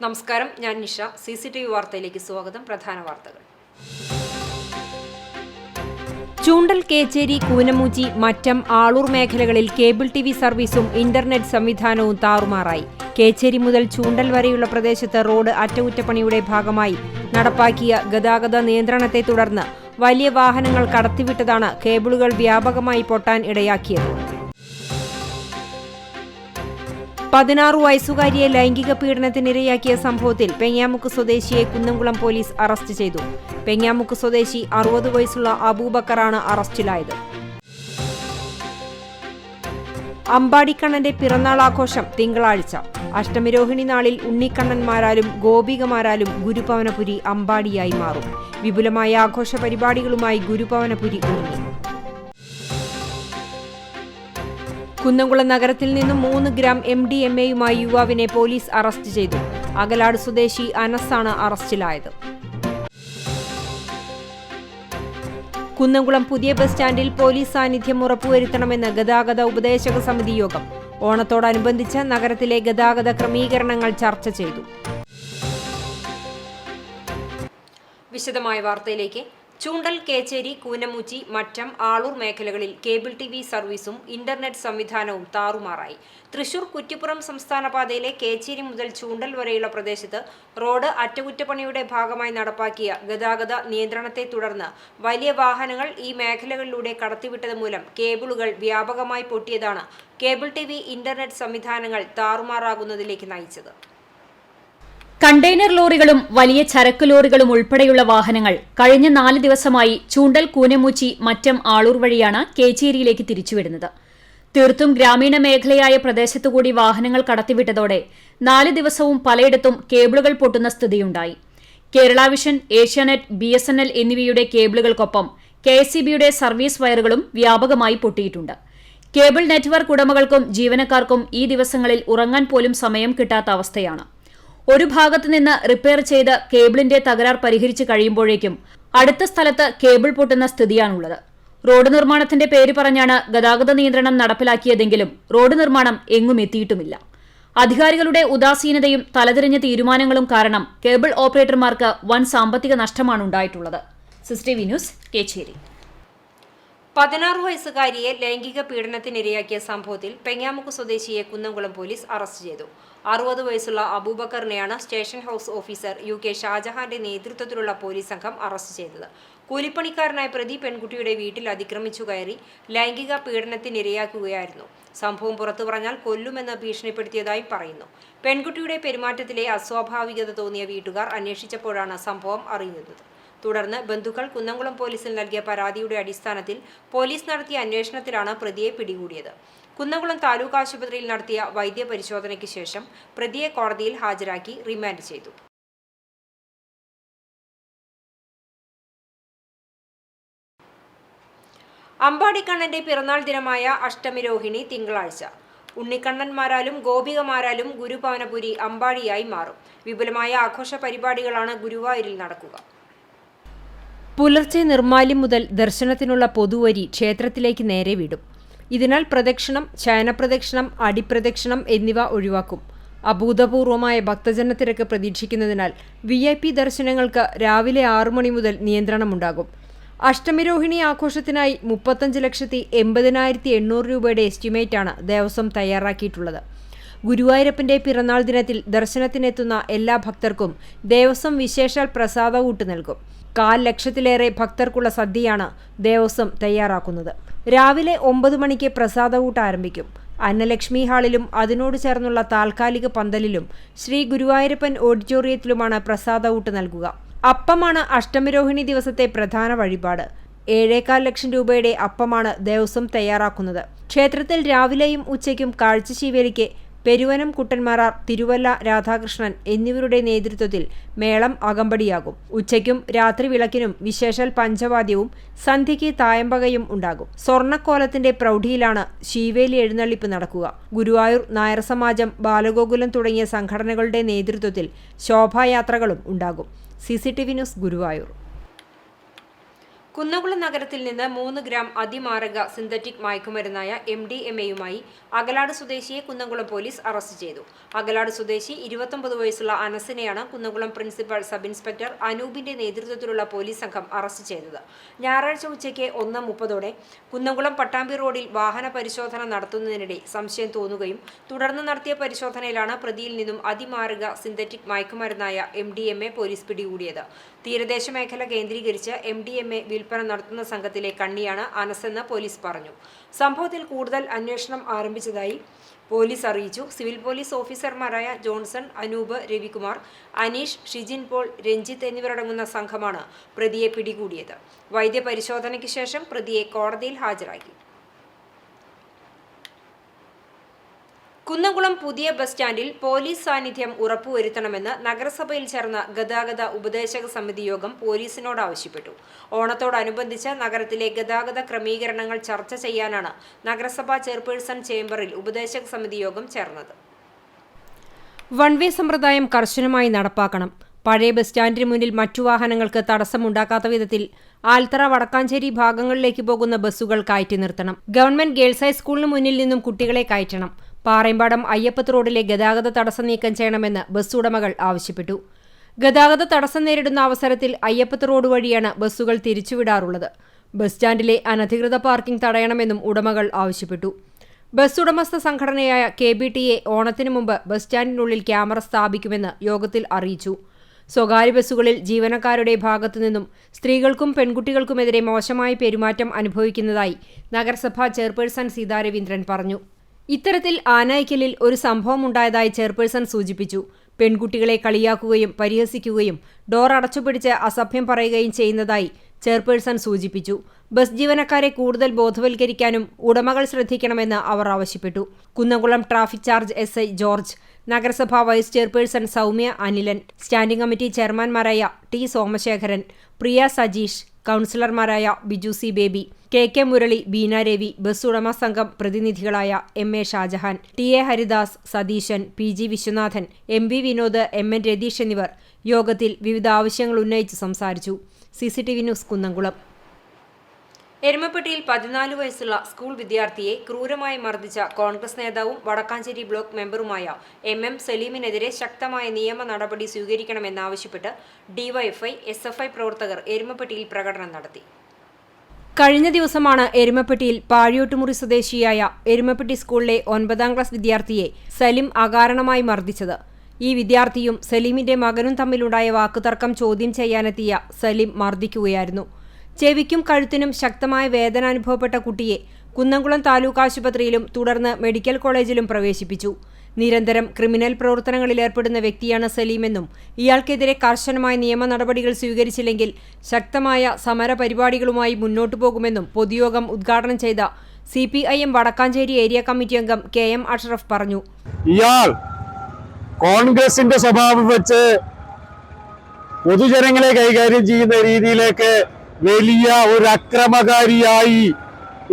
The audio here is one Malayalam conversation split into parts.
നമസ്കാരം, ഞാൻ നിഷ. CCTV വാർത്തയിലേക്ക് സ്വാഗതം. പ്രധാന വാർത്തകൾ. ചൂണ്ടൽ, കേച്ചേരി, കൂനമുച്ചി, മറ്റം, ആളൂർ മേഖലകളിൽ കേബിൾ TV സർവീസും ഇന്റർനെറ്റ് സംവിധാനവും താറുമാറായി. കേച്ചേരി മുതൽ ചൂണ്ടൽ വരെയുള്ള പ്രദേശത്ത് റോഡ് അറ്റകുറ്റപ്പണിയുടെ ഭാഗമായി നടപ്പാക്കിയ ഗതാഗത നിയന്ത്രണത്തെ തുടർന്ന് വലിയ വാഹനങ്ങൾ കടത്തിവിട്ടതാണ് കേബിളുകൾ വ്യാപകമായി പൊട്ടാൻ ഇടയാക്കിയത്. 16 വയസ്സുകാരിയെ ലൈംഗിക പീഡനത്തിനിരയാക്കിയ സംഭവത്തിൽ പെങ്ങാമുക്ക് സ്വദേശിയെ കുന്നംകുളം പോലീസ് അറസ്റ്റ് ചെയ്തു. പെങ്ങാമുക്ക് സ്വദേശി 60 വയസ്സുള്ള അബൂബക്കറാണ് അറസ്റ്റിലായത്. അമ്പാടിക്കണ്ണന്റെ പിറന്നാൾ ആഘോഷം തിങ്കളാഴ്ച. അഷ്ടമിരോഹിണി നാളിൽ ഉണ്ണിക്കണ്ണന്മാരാലും ഗോപികമാരാലും ഗുരുഭവനപുരി അമ്പാടിയായി മാറും. വിപുലമായ ആഘോഷ പരിപാടികളുമായി ഗുരുഭവനപുരി ഒരുങ്ങി. കുന്നംകുളം നഗരത്തിൽ നിന്നും 3 ഗ്രാം MDMA-യുമായി യുവാവിനെ പോലീസ് അറസ്റ്റ് ചെയ്തു. അകലാട് സ്വദേശി അനസാണ് അറസ്റ്റിലായത്. കുന്നംകുളം പുതിയ ബസ് സ്റ്റാൻഡിൽ പോലീസ് സാന്നിധ്യം ഉറപ്പുവരുത്തണമെന്ന് ഗതാഗത ഉപദേശക സമിതി യോഗം. ഓണത്തോടനുബന്ധിച്ച് നഗരത്തിലെ ഗതാഗത ക്രമീകരണങ്ങൾ ചർച്ച ചെയ്തു. വിശദമായ വാർത്തയിലേക്ക്. ചൂണ്ടൽ, കേച്ചേരി, കൂനമുച്ചി, മറ്റം, ആളൂർ മേഖലകളിൽ കേബിൾ TV സർവീസും ഇന്റർനെറ്റ് സംവിധാനവും താറുമാറായി. തൃശൂർ കുറ്റിപ്പുറം സംസ്ഥാന പാതയിലെ കേച്ചേരി മുതൽ ചൂണ്ടൽ വരെയുള്ള പ്രദേശത്ത് റോഡ് അറ്റകുറ്റപ്പണിയുടെ ഭാഗമായി നടപ്പാക്കിയ ഗതാഗത നിയന്ത്രണത്തെ തുടർന്ന് വലിയ വാഹനങ്ങൾ ഈ മേഖലകളിലൂടെ കടത്തിവിട്ടത് മൂലം കേബിളുകൾ വ്യാപകമായി പൊട്ടിയതാണ് കേബിൾ TV ഇന്റർനെറ്റ് സംവിധാനങ്ങൾ താറുമാറാകുന്നതിലേക്ക് നയിച്ചത്. കണ്ടെയ്നർ ലോറികളും വലിയ ചരക്ക് ലോറികളും ഉൾപ്പെടെയുള്ള വാഹനങ്ങൾ കഴിഞ്ഞ 4 ദിവസമായി ചൂണ്ടൽ, കൂനമുച്ചി, മറ്റം, ആളൂർ വഴിയാണ് കേച്ചേരിയിലേക്ക് തിരിച്ചുവിടുന്നത്. തീർത്തും ഗ്രാമീണ മേഖലയായ പ്രദേശത്തുകൂടി വാഹനങ്ങൾ കടത്തിവിട്ടതോടെ 4 ദിവസവും പലയിടത്തും കേബിളുകൾ പൊട്ടുന്ന സ്ഥിതിയുണ്ടായി. കേരള വിഷൻ, ഏഷ്യാനെറ്റ്, BSNL എന്നിവയുടെ കേബിളുകൾക്കൊപ്പം KSEBയുടെ സർവീസ് വയറുകളും വ്യാപകമായി പൊട്ടിയിട്ടുണ്ട്. കേബിൾ നെറ്റ്വർക്ക് ഉടമകൾക്കും ജീവനക്കാർക്കും ഈ ദിവസങ്ങളിൽ ഉറങ്ങാൻ പോലും സമയം കിട്ടാത്ത അവസ്ഥയാണ്. ഒരു ഭാഗത്തു നിന്ന് റിപ്പയർ ചെയ്ത് കേബിളിന്റെ തകരാർ പരിഹരിച്ചു കഴിയുമ്പോഴേക്കും അടുത്ത സ്ഥലത്ത് കേബിൾ പൊട്ടുന്ന സ്ഥിതിയാണുള്ളത്. റോഡ് നിർമ്മാണത്തിന്റെ പേര് പറഞ്ഞാണ് ഗതാഗത നിയന്ത്രണം നടപ്പിലാക്കിയതെങ്കിലും റോഡ് നിർമ്മാണം എങ്ങും എത്തിയിട്ടുമില്ല. അധികാരികളുടെ ഉദാസീനതയും തലതിരിഞ്ഞ തീരുമാനങ്ങളും കാരണം കേബിൾ ഓപ്പറേറ്റർമാർക്ക് വൻ സാമ്പത്തിക നഷ്ടമാണ് ഉണ്ടായിട്ടുള്ളത്. CCTV news, Kecheri. 16 വയസ്സുകാരിയെ ലൈംഗിക പീഡനത്തിനിരയാക്കിയ സംഭവത്തിൽ പെങ്ങാമുക്ക് സ്വദേശിയെ കുന്നംകുളം പോലീസ് അറസ്റ്റ് ചെയ്തു. 60 വയസ്സുള്ള അബൂബക്കറിനെയാണ് സ്റ്റേഷൻ ഹൌസ് ഓഫീസർ UK ഷാജഹാന്റെ നേതൃത്വത്തിലുള്ള പോലീസ് സംഘം അറസ്റ്റ് ചെയ്തത്. കൂലിപ്പണിക്കാരനായ പ്രതി പെൺകുട്ടിയുടെ വീട്ടിൽ അതിക്രമിച്ചു കയറി ലൈംഗിക പീഡനത്തിനിരയാക്കുകയായിരുന്നു. സംഭവം പുറത്തു പറഞ്ഞാൽ കൊല്ലുമെന്ന് ഭീഷണിപ്പെടുത്തിയതായി പറയുന്നു. പെൺകുട്ടിയുടെ പെരുമാറ്റത്തിലെ അസ്വാഭാവികത തോന്നിയ വീട്ടുകാർ അന്വേഷിച്ചപ്പോഴാണ് സംഭവം അറിയുന്നത്. തുടർന്ന് ബന്ധുക്കൾ കുന്നംകുളം പോലീസിൽ നൽകിയ പരാതിയുടെ അടിസ്ഥാനത്തിൽ പോലീസ് നടത്തിയ അന്വേഷണത്തിലാണ് പ്രതിയെ പിടികൂടിയത്. കുന്നംകുളം താലൂക്ക് ആശുപത്രിയിൽ നടത്തിയ വൈദ്യപരിശോധനയ്ക്ക് ശേഷം പ്രതിയെ കോടതിയിൽ ഹാജരാക്കി റിമാൻഡ് ചെയ്തു. അമ്പാടിക്കണ്ണന്റെ പിറന്നാൾ ദിനമായ അഷ്ടമിരോഹിണി തിങ്കളാഴ്ച. ഉണ്ണിക്കണ്ണന്മാരാലും ഗോപികമാരാലും ഗുരുഭവനപുരി അമ്പാടിയായി മാറും. വിപുലമായ ആഘോഷ പരിപാടികളാണ് ഗുരുവായൂരിൽ നടക്കുക. പുലർച്ചെ നിർമ്മാല്യം മുതൽ ദർശനത്തിനുള്ള പൊതുവരി ക്ഷേത്രത്തിലേക്ക് നേരെ വിടും. ഇതിനാൽ പ്രദക്ഷിണം, ശയനപ്രദക്ഷിണം, അടിപ്രദക്ഷിണം എന്നിവ ഒഴിവാക്കും. അഭൂതപൂർവമായ ഭക്തജനത്തിരക്ക് പ്രതീക്ഷിക്കുന്നതിനാൽ VIP ദർശനങ്ങൾക്ക് രാവിലെ 6 മണി മുതൽ നിയന്ത്രണമുണ്ടാകും. അഷ്ടമിരോഹിണി ആഘോഷത്തിനായി 35,80,800 രൂപയുടെ എസ്റ്റിമേറ്റാണ് ദേവസ്വം തയ്യാറാക്കിയിട്ടുള്ളത്. ഗുരുവായൂരപ്പന്റെ പിറന്നാൾ ദിനത്തിൽ ദർശനത്തിനെത്തുന്ന എല്ലാ ഭക്തർക്കും ദേവസ്വം വിശേഷാൽ പ്രസാദഊട്ട് നൽകും. 1/4 ലക്ഷത്തിലേറെ ഭക്തർക്കുള്ള സദ്യയാണ് ദേവസ്വം തയ്യാറാക്കുന്നത്. രാവിലെ 9 മണിക്ക് പ്രസാദഊട്ട് ആരംഭിക്കും. അന്നലക്ഷ്മി ഹാളിലും അതിനോട് ചേർന്നുള്ള താൽക്കാലിക പന്തലിലും ശ്രീ ഗുരുവായൂരപ്പൻ ഓഡിറ്റോറിയത്തിലുമാണ് പ്രസാദഊട്ട് നൽകുക. അപ്പമാണ് അഷ്ടമിരോഹിണി ദിവസത്തെ പ്രധാന വഴിപാട്. 7.25 ലക്ഷം രൂപയുടെ അപ്പമാണ് ദേവസ്വം തയ്യാറാക്കുന്നത്. ക്ഷേത്രത്തിൽ രാവിലെയും ഉച്ചയ്ക്കും കാഴ്ചശീവേലിക്ക് പെരുവനം കുട്ടന്മാരാർ, തിരുവല്ല രാധാകൃഷ്ണൻ എന്നിവരുടെ നേതൃത്വത്തിൽ മേളം അകമ്പടിയാകും. ഉച്ചയ്ക്കും രാത്രി വിളക്കിനും വിശേഷാൽ പഞ്ചവാദ്യവും സന്ധ്യയ്ക്ക് തായമ്പകയും ഉണ്ടാകും. സ്വർണ്ണക്കോലത്തിന്റെ പ്രൗഢിയിലാണ് ശീവേലി എഴുന്നള്ളിപ്പ് നടക്കുക. ഗുരുവായൂർ നായർ സമാജം, ബാലഗോകുലം തുടങ്ങിയ സംഘടനകളുടെ നേതൃത്വത്തിൽ ശോഭായാത്രകളും ഉണ്ടാകും. CCTV news, Guruvayur. കുന്നംകുളം നഗരത്തിൽ നിന്ന് 3 ഗ്രാം അതിമാരക സിന്തറ്റിക് മയക്കുമരുന്നായ MDMA-യുമായി അകലാട് സ്വദേശിയെ കുന്നംകുളം പോലീസ് അറസ്റ്റ് ചെയ്തു. അകലാട് സ്വദേശി 29 വയസ്സുള്ള അനസിനെയാണ് കുന്നംകുളം പ്രിൻസിപ്പൽ സബ് ഇൻസ്പെക്ടർ അനൂപിന്റെ നേതൃത്വത്തിലുള്ള പോലീസ് സംഘം അറസ്റ്റ് ചെയ്തത്. ഞായറാഴ്ച ഉച്ചയ്ക്ക് 1:30 കുന്നംകുളം പട്ടാമ്പി റോഡിൽ വാഹന പരിശോധന നടത്തുന്നതിനിടെ സംശയം തോന്നുകയും തുടർന്ന് നടത്തിയ പരിശോധനയിലാണ് പ്രതിയിൽ നിന്നും അതിമാരക സിന്തറ്റിക് മയക്കുമരുന്നായ MDMA പോലീസ് പിടികൂടിയത്. തീരദേശ മേഖല കേന്ദ്രീകരിച്ച് MDMA വിൽപ്പന നടത്തുന്ന സംഘത്തിലെ കണ്ണിയാണ് അനസെന്ന് പോലീസ് പറഞ്ഞു. സംഭവത്തിൽ കൂടുതൽ അന്വേഷണം ആരംഭിച്ചതായി പോലീസ് അറിയിച്ചു. സിവിൽ പോലീസ് ഓഫീസർമാരായ ജോൺസൺ, അനൂപ്, രവികുമാർ, അനീഷ്, ഷിജിൻ പോൾ, രഞ്ജിത്ത് എന്നിവരടങ്ങുന്ന സംഘമാണ് പ്രതിയെ പിടികൂടിയത്. വൈദ്യപരിശോധനയ്ക്ക് ശേഷം പ്രതിയെ കോടതിയിൽ ഹാജരാക്കി. കുന്നംകുളം പുതിയ ബസ് സ്റ്റാൻഡിൽ പോലീസ് സാന്നിധ്യം ഉറപ്പുവരുത്തണമെന്ന് നഗരസഭയിൽ ചേർന്ന ഗതാഗത ഉപദേശക സമിതി യോഗം പോലീസിനോട് ആവശ്യപ്പെട്ടു. ഓണത്തോടനുബന്ധിച്ച് നഗരത്തിലെ ഗതാഗത ക്രമീകരണങ്ങൾ ചർച്ച ചെയ്യാനാണ് നഗരസഭാ ചെയർപേഴ്സൺ ചേംബറിൽ ഉപദേശക സമിതി യോഗം ചേർന്നത്. വൺ വേ സമ്പ്രദായം കർശനമായി നടപ്പാക്കണം. പഴയ ബസ് സ്റ്റാൻഡിന് മുന്നിൽ മറ്റു വാഹനങ്ങൾക്ക് തടസ്സമുണ്ടാക്കാത്ത വിധത്തിൽ ആൽത്തറ, വടക്കാഞ്ചേരി ഭാഗങ്ങളിലേക്ക് പോകുന്ന ബസ്സുകൾ കയറ്റി നിർത്തണം. ഗവൺമെന്റ് ഗേൾസ് ഹൈസ്കൂളിന് മുന്നിൽ നിന്നും കുട്ടികളെ കയറ്റണം. പാറേമ്പാടം അയ്യപ്പത്ത് റോഡിലെ ഗതാഗത തടസ്സം നീക്കം ചെയ്യണമെന്ന് ബസ് ഉടമകൾ ആവശ്യപ്പെട്ടു. ഗതാഗത തടസ്സം നേരിടുന്ന അവസരത്തിൽ അയ്യപ്പത്ത് റോഡ് വഴിയാണ് ബസ്സുകൾ തിരിച്ചുവിടാറുള്ളത്. ബസ് സ്റ്റാൻഡിലെ അനധികൃത പാർക്കിംഗ് തടയണമെന്നും ഉടമകൾ ആവശ്യപ്പെട്ടു. ബസ് ഉടമസ്ഥ സംഘടനയായ KBTA ഓണത്തിനു മുമ്പ് ബസ് സ്റ്റാൻഡിനുള്ളിൽ ക്യാമറ സ്ഥാപിക്കുമെന്ന് യോഗത്തിൽ അറിയിച്ചു. സ്വകാര്യ ബസ്സുകളിൽ ജീവനക്കാരുടെ ഭാഗത്തുനിന്നും സ്ത്രീകൾക്കും പെൺകുട്ടികൾക്കുമെതിരെ മോശമായ പെരുമാറ്റം അനുഭവിക്കുന്നതായി നഗരസഭാ ചെയർപേഴ്സൺ സീതാ രവീന്ദ്രൻ പറഞ്ഞു. ഇത്തരത്തിൽ ആനായിക്കലിൽ ഒരു സംഭവമുണ്ടായതായി ചെയർപേഴ്സൺ സൂചിപ്പിച്ചു. പെൺകുട്ടികളെ കളിയാക്കുകയും പരിഹസിക്കുകയും ഡോർ അടച്ചുപിടിച്ച് അസഭ്യം പറയുകയും ചെയ്യുന്നതായി ചെയർപേഴ്സൺ സൂചിപ്പിച്ചു. ബസ് ജീവനക്കാരെ കൂടുതൽ ബോധവൽക്കരിക്കാനും ഉടമകൾ ശ്രദ്ധിക്കണമെന്ന് അവർ ആവശ്യപ്പെട്ടു. Kunnamkulam traffic charge SI George, നഗരസഭാ vice chairperson Soumya Anilan, standing committee ചെയർമാൻമാരായ T സോമശേഖരൻ, പ്രിയ സജീഷ്, കൗൺസിലർമാരായ Biju C Baby, KK Murali, Beena Ravi, bus ഉടമ സംഘം പ്രതിനിധികളായ MA Shah Jahan, TA Haridas, Satheesan, PG Viswanathan, MB Vinod, MN Ratheesh എന്നിവർ യോഗത്തിൽ വിവിധ ആവശ്യങ്ങൾ ഉന്നയിച്ച് സംസാരിച്ചു. CCTV news Kunnamkulam. എരുമപ്പെട്ടിയിൽ 14 വയസ്സുള്ള സ്കൂൾ വിദ്യാർത്ഥിയെ ക്രൂരമായി മർദ്ദിച്ച കോൺഗ്രസ് നേതാവും വടക്കാഞ്ചേരി ബ്ലോക്ക് മെമ്പറുമായ MM സലീമിനെതിരെ ശക്തമായ നിയമ നടപടി സ്വീകരിക്കണമെന്നാവശ്യപ്പെട്ട് DYFI, SFI പ്രവർത്തകർ എരുമപ്പെട്ടിയിൽ പ്രകടനം നടത്തി. കഴിഞ്ഞ ദിവസമാണ് എരുമപ്പെട്ടിയിൽ പാഴിയോട്ടുമുറി സ്വദേശിയായ എരുമപ്പെട്ടി സ്കൂളിലെ 9ാം ക്ലാസ് വിദ്യാർത്ഥിയെ സലീം അകാരണമായി മർദ്ദിച്ചത്. ഈ വിദ്യാർത്ഥിയും സലീമിന്റെ മകനും തമ്മിലുണ്ടായ വാക്കുതർക്കം ചോദ്യം ചെയ്യാനെത്തിയ സലീം മർദ്ദിക്കുകയായിരുന്നു. ചെവിക്കും കഴുത്തിനും ശക്തമായ വേദന അനുഭവപ്പെട്ട കുട്ടിയെ കുന്നംകുളം താലൂക്ക് ആശുപത്രിയിലും തുടർന്ന് മെഡിക്കൽ കോളേജിലും പ്രവേശിപ്പിച്ചു. നിരന്തരം ക്രിമിനൽ പ്രവർത്തനങ്ങളിൽ ഏർപ്പെടുന്ന വ്യക്തിയാണ് സലീമെന്നും ഇയാൾക്കെതിരെ കർശനമായ നിയമ നടപടികൾ സ്വീകരിച്ചില്ലെങ്കിൽ ശക്തമായ സമര പരിപാടികളുമായി മുന്നോട്ടു പോകുമെന്നും പൊതുയോഗം ഉദ്ഘാടനം ചെയ്ത CPIM വടക്കാഞ്ചേരി ഏരിയ കമ്മിറ്റി അംഗം KM അഷ്റഫ് പറഞ്ഞു. ഇയാൾ കോൺഗ്രസിന്റെ സ്വഭാവം വെച്ച് പൊതുജനങ്ങളെ കൈകാര്യം ചെയ്യുന്ന രീതിയിലേക്ക് വലിയ ഒരു അക്രമകാരിയായി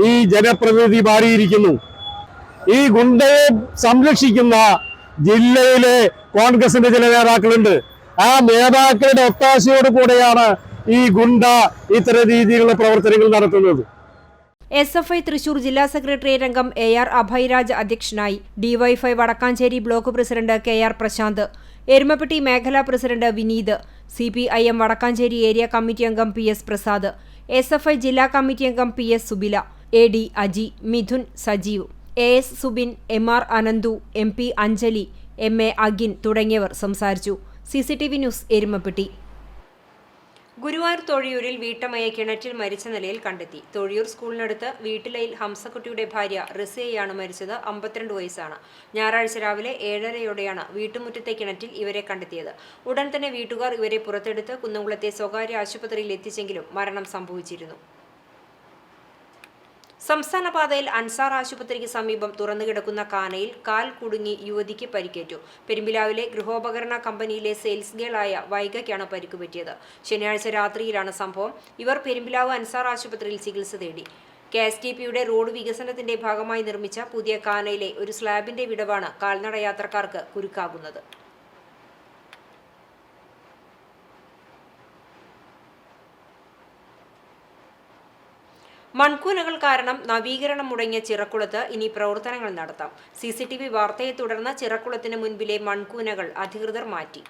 ഈ ജനപ്രതിനിധി മാറിയിരിക്കുന്നു. ഈ ഗുണ്ടയെ സംരക്ഷിക്കുന്ന ജില്ലയിലെ കോൺഗ്രസിന്റെ ചില നേതാക്കളുണ്ട്. ആ നേതാക്കളുടെ ഒത്താശയോട് കൂടെയാണ് ഈ ഗുണ്ട ഇത്തരം രീതിയിലുള്ള പ്രവർത്തനങ്ങൾ നടത്തുന്നത്. SFI തൃശൂർ ജില്ലാ സെക്രട്ടേറിയറ്റ് അംഗം AR അഭയരാജ് അധ്യക്ഷനായി. DYFI Vadakkanchery block president KR Prasanth, Erumapetty മേഖലാ president Vineeth, CPIM Vadakkanchery area committee അംഗം PS പ്രസാദ്, SFI ജില്ലാ കമ്മിറ്റി അംഗം PS Subila, AD Aji, Mithun, Sajeev, AS Subin, MR Ananthu, MP Anjali, MA Agin തുടങ്ങിയവർ സംസാരിച്ചു. CCTV news Erumapetty. ഗുരുവായൂർ തൊഴിയൂരിൽ വീട്ടമ്മയെ കിണറ്റിൽ മരിച്ച നിലയിൽ കണ്ടെത്തി. തൊഴിയൂർ സ്കൂളിനടുത്ത് വീട്ടിലയിൽ ഹംസക്കുട്ടിയുടെ ഭാര്യ റിസയെയാണ് മരിച്ചത്. 52 വയസ്സാണ്. ഞായറാഴ്ച രാവിലെ 7:30യോടെയാണ് വീട്ടുമുറ്റത്തെ കിണറ്റിൽ ഇവരെ കണ്ടെത്തിയത്. ഉടൻ തന്നെ വീട്ടുകാർ ഇവരെ പുറത്തെടുത്ത് കുന്നംകുളത്തെ സ്വകാര്യ ആശുപത്രിയിൽ എത്തിച്ചെങ്കിലും മരണം സംഭവിച്ചിരുന്നു. സംസ്ഥാന പാതയിൽ അൻസാർ ആശുപത്രിക്ക് സമീപം തുറന്നുകിടക്കുന്ന കാനയിൽ കാൽ കുടുങ്ങി യുവതിക്ക് പരിക്കേറ്റു. പെരുമ്പിലാവിലെ ഗൃഹോപകരണ കമ്പനിയിലെ സെയിൽസ് ഗേളായ വൈഗയ്ക്കാണ് പരിക്കുപറ്റിയത്. ശനിയാഴ്ച രാത്രിയിലാണ് സംഭവം. ഇവർ പെരുമ്പിലാവ് അൻസാർ ആശുപത്രിയിൽ ചികിത്സ തേടി. KSTPയുടെ റോഡ് വികസനത്തിന്റെ ഭാഗമായി നിർമ്മിച്ച പുതിയ കാനയിലെ ഒരു സ്ലാബിന്റെ വിടവാണ് കാൽനട യാത്രക്കാർക്ക് കുരുക്കാകുന്നത്. മൺകൂനകൾ കാരണം നവീകരണം മുടങ്ങിയ ചിറക്കുളത്ത് ഇനി പ്രവർത്തനങ്ങൾ നടത്താം. CCTV വാർത്തയെ തുടർന്ന് ചിറക്കുളത്തിന് മുൻപിലെ മൺകൂനകൾ അധികൃതർ മാറ്റി.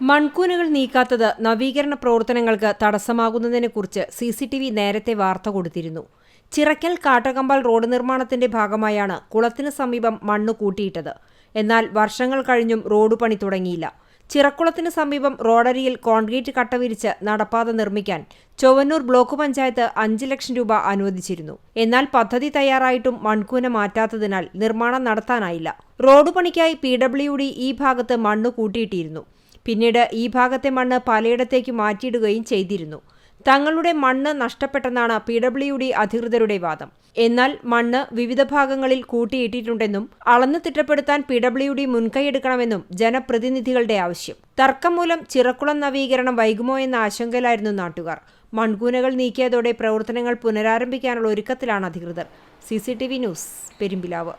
മൺകൂനകൾ നീക്കാത്തത് നവീകരണ പ്രവർത്തനങ്ങൾക്ക് തടസ്സമാകുന്നതിനെക്കുറിച്ച് CCTV നേരത്തെ വാർത്ത കൊടുത്തിരുന്നു. ചിറക്കൽ കാട്ടകമ്പാൽ റോഡ് നിർമ്മാണത്തിന്റെ ഭാഗമായാണ് കുളത്തിന് സമീപം മണ്ണ് കൂട്ടിയിട്ടത്. എന്നാൽ വർഷങ്ങൾ കഴിഞ്ഞും റോഡ് പണി തുടങ്ങിയില്ല. ചിറക്കുളത്തിന് സമീപം റോഡരിയിൽ കോൺക്രീറ്റ് കട്ട വിരിച്ച് നടപ്പാത നിർമ്മിക്കാൻ ചൊവ്വന്നൂർ ബ്ലോക്ക് പഞ്ചായത്ത് 5 ലക്ഷം രൂപ അനുവദിച്ചിരുന്നു. എന്നാൽ പദ്ധതി തയ്യാറായിട്ടും മൺകൂന മാറ്റാത്തതിനാൽ നിർമ്മാണം നടത്താനായില്ല. റോഡ് പണിക്കായി PWD ഈ ഭാഗത്ത് മണ്ണ് കൂട്ടിയിട്ടിരുന്നു. പിന്നീട് ഈ ഭാഗത്തെ മണ്ണ് പലയിടത്തേക്ക് മാറ്റിയിടുകയും ചെയ്തിരുന്നു. തങ്ങളുടെ മണ്ണ് നഷ്ടപ്പെട്ടെന്നാണ് PWD അധികൃതരുടെ വാദം. എന്നാൽ മണ്ണ് വിവിധ ഭാഗങ്ങളിൽ കൂട്ടിയിട്ടിട്ടുണ്ടെന്നും അളന്ന് തിട്ടപ്പെടുത്താൻ PWD മുൻകൈയെടുക്കണമെന്നും ജനപ്രതിനിധികളുടെ ആവശ്യം. തർക്കം മൂലം ചിറക്കുളം നവീകരണം വൈകുമോ എന്ന ആശങ്കയിലായിരുന്നു നാട്ടുകാർ. മൺകൂനകൾ നീക്കിയതോടെ പ്രവർത്തനങ്ങൾ പുനരാരംഭിക്കാനുള്ള ഒരുക്കത്തിലാണ് അധികൃതർ. CCTV news, Perumpilavu.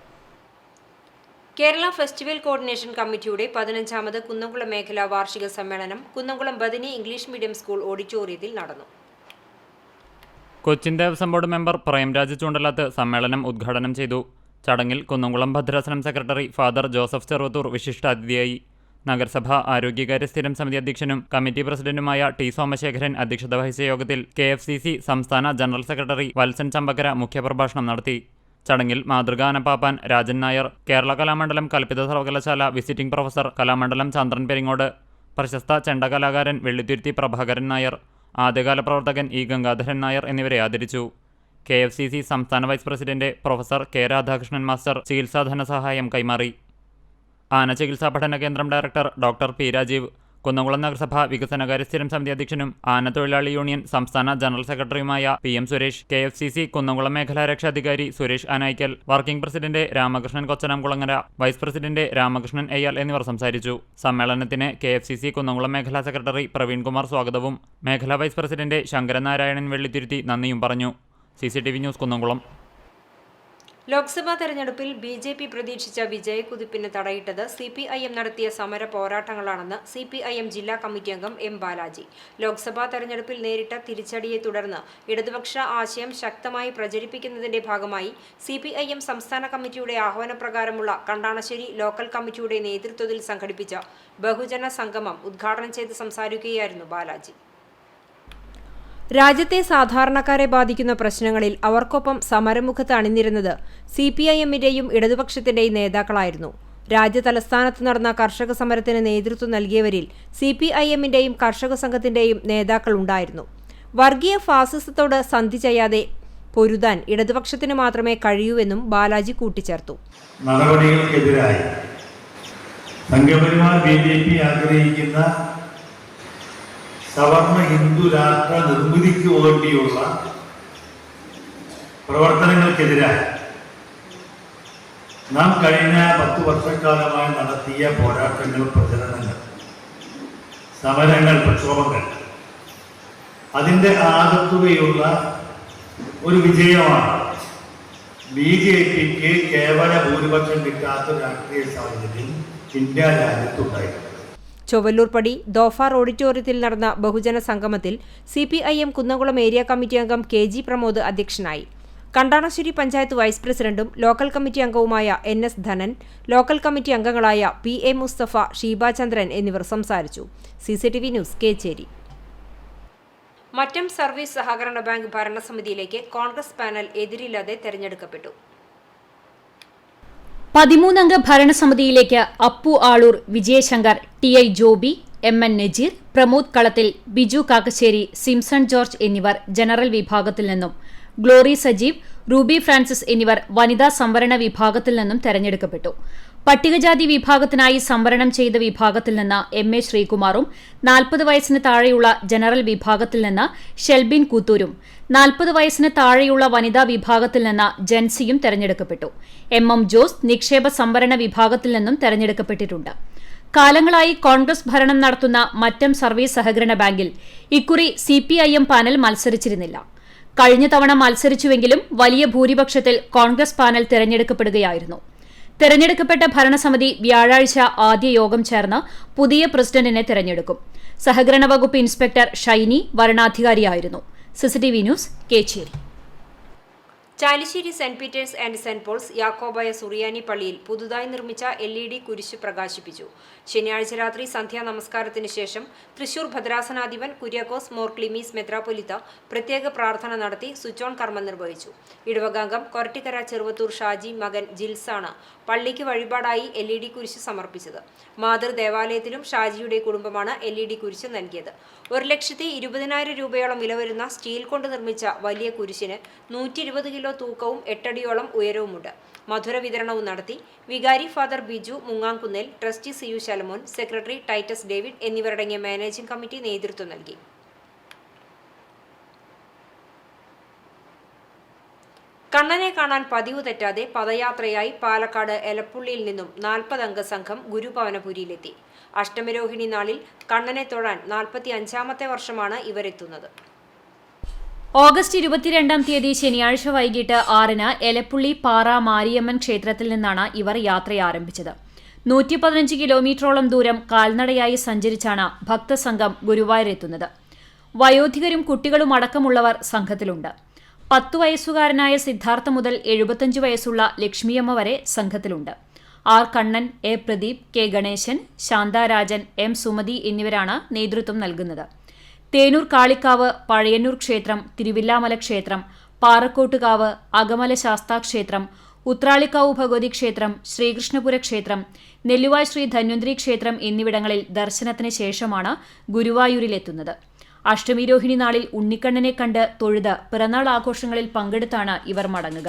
Kerala festival coordination കമ്മിറ്റിയുടെ 15ാമത് കുന്നംകുളം മേഖലാ വാർഷിക സമ്മേളനം Kunnamkulam Bethany English medium school ഓഡിറ്റോറിയത്തിൽ നടന്നു. കൊച്ചിൻ ദേവസ്വം ബോർഡ് മെമ്പർ പ്രേംരാജ് ചൂണ്ടലാത്ത് സമ്മേളനം ഉദ്ഘാടനം ചെയ്തു. ചടങ്ങിൽ കുന്നംകുളം ഭദ്രാസനം സെക്രട്ടറി ഫാദർ ജോസഫ് ചെറുവത്തൂർ വിശിഷ്ടാതിഥിയായി. നഗരസഭ ആരോഗ്യകാര്യ സ്ഥിരം സമിതി അധ്യക്ഷനും കമ്മിറ്റി പ്രസിഡന്റുമായ T. സോമശേഖരൻ അധ്യക്ഷത വഹിച്ച യോഗത്തിൽ KFCC സംസ്ഥാന ജനറൽ സെക്രട്ടറി വത്സൻ ചമ്പക്കര മുഖ്യപ്രഭാഷണം നടത്തി. ചടങ്ങിൽ മാതൃകാ അനപ്പാപ്പാൻ രാജൻ നായർ, കേരള കലാമണ്ഡലം കൽപ്പിത സർവകലാശാല വിസിറ്റിംഗ് പ്രൊഫസർ കലാമണ്ഡലം ചന്ദ്രൻ പെരിങ്ങോട്, പ്രശസ്ത ചെണ്ടകലാകാരൻ വെള്ളിത്തുരുത്തി പ്രഭാകരൻ നായർ, ആദ്യകാല പ്രവർത്തകൻ E. ഗംഗാധരൻ നായർ എന്നിവരെ ആദരിച്ചു. KFCC സംസ്ഥാന vice president professor K. Radhakrishnan master ചികിത്സാ ധനസഹായം കൈമാറി. ആന ചികിത്സാ പഠന കേന്ദ്രം director doctor P. Rajeev, Kunnamkulam നഗരസഭ വികസനകാര്യ സ്ഥിരം സമിതി അധ്യക്ഷനും ആന തൊഴിലാളി യൂണിയൻ സംസ്ഥാന ജനറൽ സെക്രട്ടറിയുമായ PM സുരേഷ്, KFCC കുന്നംകുളം മേഖലാ രക്ഷാധികാരി Suresh Anayikkal, working president Ramakrishnan Kochanamkulangara, vice president Ramakrishnan Ayyal എന്നിവർ സംസാരിച്ചു. സമ്മേളനത്തിന് KFCC കുന്നംകുളം മേഖലാ സെക്രട്ടറി പ്രവീൺകുമാർ സ്വാഗതവും മേഖലാ വൈസ് പ്രസിഡന്റ് ശങ്കരനാരായണൻ വെള്ളിത്തുരുത്തി നന്ദിയും പറഞ്ഞു. CCTV news, Kunnamkulam. ലോക്സഭാ തെരഞ്ഞെടുപ്പിൽ BJP പ്രതീക്ഷിച്ച വിജയക്കുതിപ്പിന് തടയിട്ടത് CPIM നടത്തിയ സമര പോരാട്ടങ്ങളാണെന്ന് CPIM ജില്ലാ കമ്മിറ്റി അംഗം M. ബാലാജി. ലോക്സഭാ തെരഞ്ഞെടുപ്പിൽ നേരിട്ട തിരിച്ചടിയെ തുടർന്ന് ഇടതുപക്ഷ ആശയം ശക്തമായി പ്രചരിപ്പിക്കുന്നതിന്റെ ഭാഗമായി CPIM സംസ്ഥാന കമ്മിറ്റിയുടെ ആഹ്വാനപ്രകാരമുള്ള കണ്ടാണശ്ശേരി ലോക്കൽ കമ്മിറ്റിയുടെ നേതൃത്വത്തിൽ സംഘടിപ്പിച്ച ബഹുജന സംഗമം ഉദ്ഘാടനം ചെയ്ത് സംസാരിക്കുകയായിരുന്നു ബാലാജി. രാജ്യത്തെ സാധാരണക്കാരെ ബാധിക്കുന്ന പ്രശ്നങ്ങളിൽ അവർക്കൊപ്പം സമരമുഖത്ത് അണിനിരുന്നത് CPIMന്റെയും ഇടതുപക്ഷത്തിന്റെയും നേതാക്കളായിരുന്നു. രാജ്യതലസ്ഥാനത്ത് നടന്ന കർഷക സമരത്തിന് നേതൃത്വം നൽകിയവരിൽ CPIMന്റെയും കർഷക സംഘത്തിന്റെയും നേതാക്കളുണ്ടായിരുന്നു. വർഗീയ ഫാസിസത്തോട് സന്ധി ചെയ്യാതെ പൊരുതാൻ ഇടതുപക്ഷത്തിന് മാത്രമേ കഴിയൂവെന്നും ബാലാജി കൂട്ടിച്ചേർത്തു. നടപടികൾക്കെതിരായി സംഘപരിവാർ BJP ആഗ്രഹിക്കുന്ന സവർണ ഹിന്ദു രാഷ്ട്ര നിർമ്മിതിക്ക് വേണ്ടിയുള്ള പ്രവർത്തനങ്ങൾക്കെതിരായി നാം കഴിഞ്ഞ 10 വർഷക്കാലമായി നടത്തിയ പോരാട്ടങ്ങൾ, പ്രചരണങ്ങൾ, സമരങ്ങൾ, പ്രക്ഷോഭങ്ങൾ, അതിൻ്റെ ആകത്തുകയുള്ള ഒരു വിജയമാണ് BJPക്ക് കേവല ഭൂരിപക്ഷം കിട്ടാത്ത രാഷ്ട്രീയ സാഹചര്യം ഇന്ത്യ രാജ്യത്തുണ്ടായിരുന്നു. ചൊവ്വല്ലൂർ പടി ദോഫാർ ഓഡിറ്റോറിയത്തിൽ നടന്ന ബഹുജന സംഗമത്തിൽ CPIM കുന്നംകുളം ഏരിയ കമ്മിറ്റി അംഗം KG പ്രമോദ് അധ്യക്ഷനായി. കണ്ടാണശ്ശേരി പഞ്ചായത്ത് വൈസ് പ്രസിഡന്റും ലോക്കൽ കമ്മിറ്റി അംഗവുമായ NS ധനൻ, ലോക്കൽ കമ്മിറ്റി അംഗങ്ങളായ PA മുസ്തഫ, ഷീബ ചന്ദ്രൻ എന്നിവർ സംസാരിച്ചു. CCTV news, Kechery. Mattam service സഹകരണ ബാങ്ക് ഭരണസമിതിയിലേക്ക് കോൺഗ്രസ് പാനൽ എതിരില്ലാതെ തെരഞ്ഞെടുക്കപ്പെട്ടു. 13 ഭരണസമിതിയിലേക്ക് അപ്പു ആളൂർ, വിജയശങ്കർ, TI ജോബി, MN നജീർ, പ്രമോദ് കളത്തിൽ, ബിജു കാക്കശ്ശേരി, സിംസൺ ജോർജ് എന്നിവർ ജനറൽ വിഭാഗത്തിൽ നിന്നും, ഗ്ലോറി സജീവ്, റൂബി ഫ്രാൻസിസ് എന്നിവർ വനിതാ സംവരണ വിഭാഗത്തിൽ നിന്നും തെരഞ്ഞെടുക്കപ്പെട്ടു. പട്ടികജാതി വിഭാഗത്തിനായി സംവരണം ചെയ്ത വിഭാഗത്തിൽ നിന്ന് MA ശ്രീകുമാറും 40 വയസ്സിന് താഴെയുള്ള ജനറൽ വിഭാഗത്തിൽ നിന്ന് ഷെൽബിൻ കൂത്തൂരും 40 വയസ്സിന് താഴെയുള്ള വനിതാ വിഭാഗത്തിൽ നിന്ന് ജൻസിയും തെരഞ്ഞെടുക്കപ്പെട്ടു. MM ജോസ് നിക്ഷേപ സംവരണ വിഭാഗത്തിൽ നിന്നും തെരഞ്ഞെടുക്കപ്പെട്ടിട്ടുണ്ട്. കാലങ്ങളായി കോൺഗ്രസ് ഭരണം നടത്തുന്ന മറ്റം സർവീസ് സഹകരണ ബാങ്കിൽ ഇക്കുറി CPIM പാനൽ മത്സരിച്ചിരുന്നില്ല. കഴിഞ്ഞ തവണ മത്സരിച്ചുവെങ്കിലും വലിയ ഭൂരിപക്ഷത്തിൽ കോൺഗ്രസ് പാനൽ തെരഞ്ഞെടുക്കപ്പെടുകയായിരുന്നു. തെരഞ്ഞെടുക്കപ്പെട്ട ഭരണസമിതി വ്യാഴാഴ്ച ആദ്യ യോഗം ചേർന്ന് പുതിയ പ്രസിഡന്റിനെ തെരഞ്ഞെടുക്കും. സഹകരണ വകുപ്പ് ഇൻസ്പെക്ടർ ഷൈനി വരണാധികാരിയായിരുന്നു. CCTV news Kechery. Chalissery saint Peter's and saint Paul's Yakobaya സുറിയാനി പള്ളിയിൽ പുതുതായി നിർമ്മിച്ച LED കുരിശ് പ്രകാശിപ്പിച്ചു. ശനിയാഴ്ച രാത്രി സന്ധ്യാ നമസ്കാരത്തിന് ശേഷം തൃശൂർ ഭദ്രാസനാധിപൻ കുര്യാക്കോസ് മോർ ക്ലിമീസ് മെത്രാപ്പൊലീത്ത പ്രത്യേക പ്രാർത്ഥന നടത്തി സ്വിച്ച് ഓൺ കർമ്മം നിർവഹിച്ചു. ഇടവകാംഗം കൊരട്ടിക്കര ചെറുവത്തൂർ ഷാജി മകൻ ജിൽസാണ് പള്ളിക്ക് വഴിപാടായി LED കുരിശ് സമർപ്പിച്ചത്. മാതൃദേവാലയത്തിലും ഷാജിയുടെ കുടുംബമാണ് LED കുരിശ് നൽകിയത്. 1,20,000 രൂപയോളം വില വരുന്ന സ്റ്റീൽ കൊണ്ട് നിർമ്മിച്ച വലിയ കുരിശിന് 120 കിലോ തൂക്കവും 8 അടിയോളം ഉയരവുമുണ്ട്. മധുര വിതരണവും നടത്തി. വികാരി father Biju Mungamkunnel, trustee CU Shalamon, secretary Titus David എന്നിവരടങ്ങിയ മാനേജിംഗ് കമ്മിറ്റി നേതൃത്വം നൽകി. കണ്ണനെ കാണാൻ പതിവ് തെറ്റാതെ പദയാത്രയായി പാലക്കാട് എലപ്പുള്ളിയിൽ നിന്നും 40 അംഗ സംഘം ഗുരുഭവനപുരിയിലെത്തി. അഷ്ടമിരോഹിണി നാളിൽ കണ്ണനെ തൊഴാൻ 45ാമത്തെ വർഷമാണ് ഇവരെത്തുന്നത്. ഓഗസ്റ്റ് 22 തീയതി ശനിയാഴ്ച വൈകിട്ട് 6-ന് എലപ്പുള്ളി പാറ മാരിയമ്മൻ ക്ഷേത്രത്തിൽ നിന്നാണ് ഇവർ യാത്ര ആരംഭിച്ചത്. 115 കിലോമീറ്ററോളം ദൂരം കാൽനടയായി സഞ്ചരിച്ചാണ് ഭക്തസംഘം ഗുരുവായൂരെത്തുന്നത്. വയോധികരും കുട്ടികളും അടക്കമുള്ളവർ സംഘത്തിലുണ്ട്. 10 വയസ്സുകാരനായ സിദ്ധാർത്ഥ മുതൽ 75 വയസ്സുള്ള ലക്ഷ്മിയമ്മ വരെ സംഘത്തിലുണ്ട്. R Kannan, A Pradeep, K Ganesan, Shantharajan, M Sumathi എന്നിവരാണ് നേതൃത്വം നൽകുന്നത്. തേനൂർ കാളിക്കാവ്, പഴയന്നൂർ ക്ഷേത്രം, തിരുവില്ലാമല ക്ഷേത്രം, പാറക്കോട്ടുകാവ്, അകമല ശാസ്താക്ഷേത്രം, ഉത്രാളിക്കാവ് ഭഗവതി ക്ഷേത്രം, ശ്രീകൃഷ്ണപുര ക്ഷേത്രം, നെല്ലുവായ് ശ്രീ ധന്വന്തരി ക്ഷേത്രം എന്നിവിടങ്ങളിൽ ദർശനത്തിന് ശേഷമാണ് ഗുരുവായൂരിലെത്തുന്നത്. അഷ്ടമിരോഹിണി നാളിൽ ഉണ്ണിക്കണ്ണനെ കണ്ട് തൊഴുത് പിറന്നാൾ ആഘോഷങ്ങളിൽ പങ്കെടുത്താണ് ഇവർ മടങ്ങുക.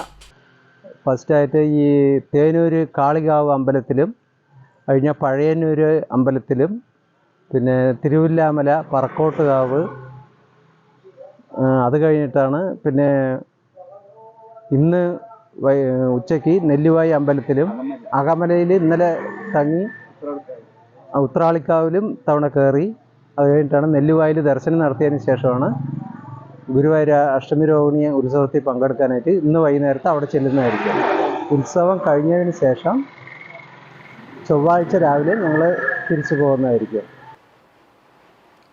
ഫസ്റ്റായിട്ട് ഈ തേനൂർ കാളികാവ് അമ്പലത്തിലും കഴിഞ്ഞ പഴയന്നൂർ അമ്പലത്തിലും പിന്നെ തിരുവില്ലാമല പറക്കോട്ടുകാവ്, അത് കഴിഞ്ഞിട്ടാണ് പിന്നെ ഇന്ന് ഉച്ചയ്ക്ക് നെല്ലുവായി അമ്പലത്തിലും അകമലയിൽ ഇന്നലെ തങ്ങി ഉത്രാളിക്കാവിലും തവണ കയറി അത് കഴിഞ്ഞിട്ടാണ് നെല്ലുവായിൽ ദർശനം നടത്തിയതിന് ശേഷമാണ് ഗുരുവായൂർ അഷ്ടമിരോഹിണി ഉത്സവത്തിൽ പങ്കെടുക്കാനായിട്ട് ഇന്ന് വൈകുന്നേരത്ത് അവിടെ ചെല്ലുന്നതായിരിക്കും. ഉത്സവം കഴിഞ്ഞതിന് ശേഷം ചൊവ്വാഴ്ച രാവിലെ ഞങ്ങൾ തിരിച്ചു പോകുന്നതായിരിക്കും.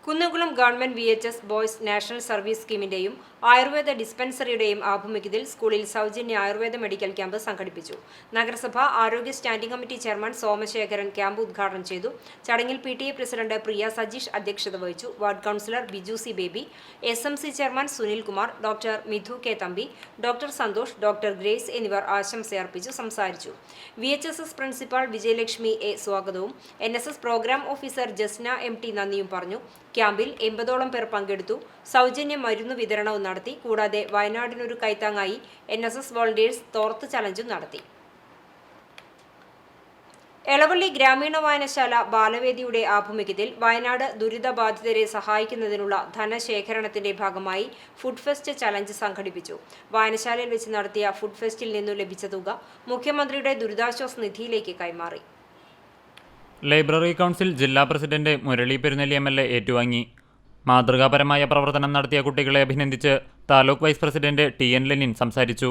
Kunnamkulam government VHS boys national service സ്കീമിന്റെയും ആയുർവേദ ഡിസ്പെൻസറിയുടെയും ആഭിമുഖ്യത്തിൽ സ്കൂളിൽ സൗജന്യ ആയുർവേദ മെഡിക്കൽ ക്യാമ്പ് സംഘടിപ്പിച്ചു. നഗരസഭ ആരോഗ്യ standing committee chairman Somasekharan camp ഉദ്ഘാടനം ചെയ്തു. ചടങ്ങിൽ PTA പ്രസിഡന്റ് പ്രിയ സജീഷ് അധ്യക്ഷത വഹിച്ചു. Ward councillor Biju C Baby, SMC chairman Sunil Kumar, doctor Mithu K Thampi, doctor Santhosh, doctor Grace എന്നിവർ ആശംസയർപ്പിച്ചു സംസാരിച്ചു. VHSS പ്രിൻസിപ്പാൾ വിജയലക്ഷ്മി A സ്വാഗതവും NSS programme officer Jasna MT നന്ദിയും പറഞ്ഞു. ക്യാമ്പിൽ 80ഓളം പേർ പങ്കെടുത്തു. സൗജന്യ മരുന്ന് വിതരണവും നടത്തി. കൂടാതെ വയനാടിനൊരു കൈത്താങ്ങായി NSS വോളണ്ടിയേഴ്സ് തോർത്ത് ചലഞ്ചും നടത്തി. എളവള്ളി ഗ്രാമീണ വായനശാല ബാലവേദിയുടെ ആഭിമുഖ്യത്തിൽ വയനാട് ദുരിതബാധിതരെ സഹായിക്കുന്നതിനുള്ള ധനശേഖരണത്തിന്റെ ഭാഗമായി ഫുഡ് ഫെസ്റ്റ് ചലഞ്ച് സംഘടിപ്പിച്ചു. വായനശാലയിൽ വെച്ച് നടത്തിയ ഫുഡ് ഫെസ്റ്റിൽ നിന്നു ലഭിച്ച തുക മുഖ്യമന്ത്രിയുടെ ദുരിതാശ്വാസ നിധിയിലേക്ക് കൈമാറി. ലൈബ്രറി കൗൺസിൽ ജില്ലാ പ്രസിഡന്റ് മുരളി പെരുന്നെല്ലി MLA ഏറ്റുവാങ്ങി. മാതൃകാപരമായ പ്രവർത്തനം നടത്തിയ കുട്ടികളെ അഭിനന്ദിച്ച് taluk vice president TN Lenin സംസാരിച്ചു.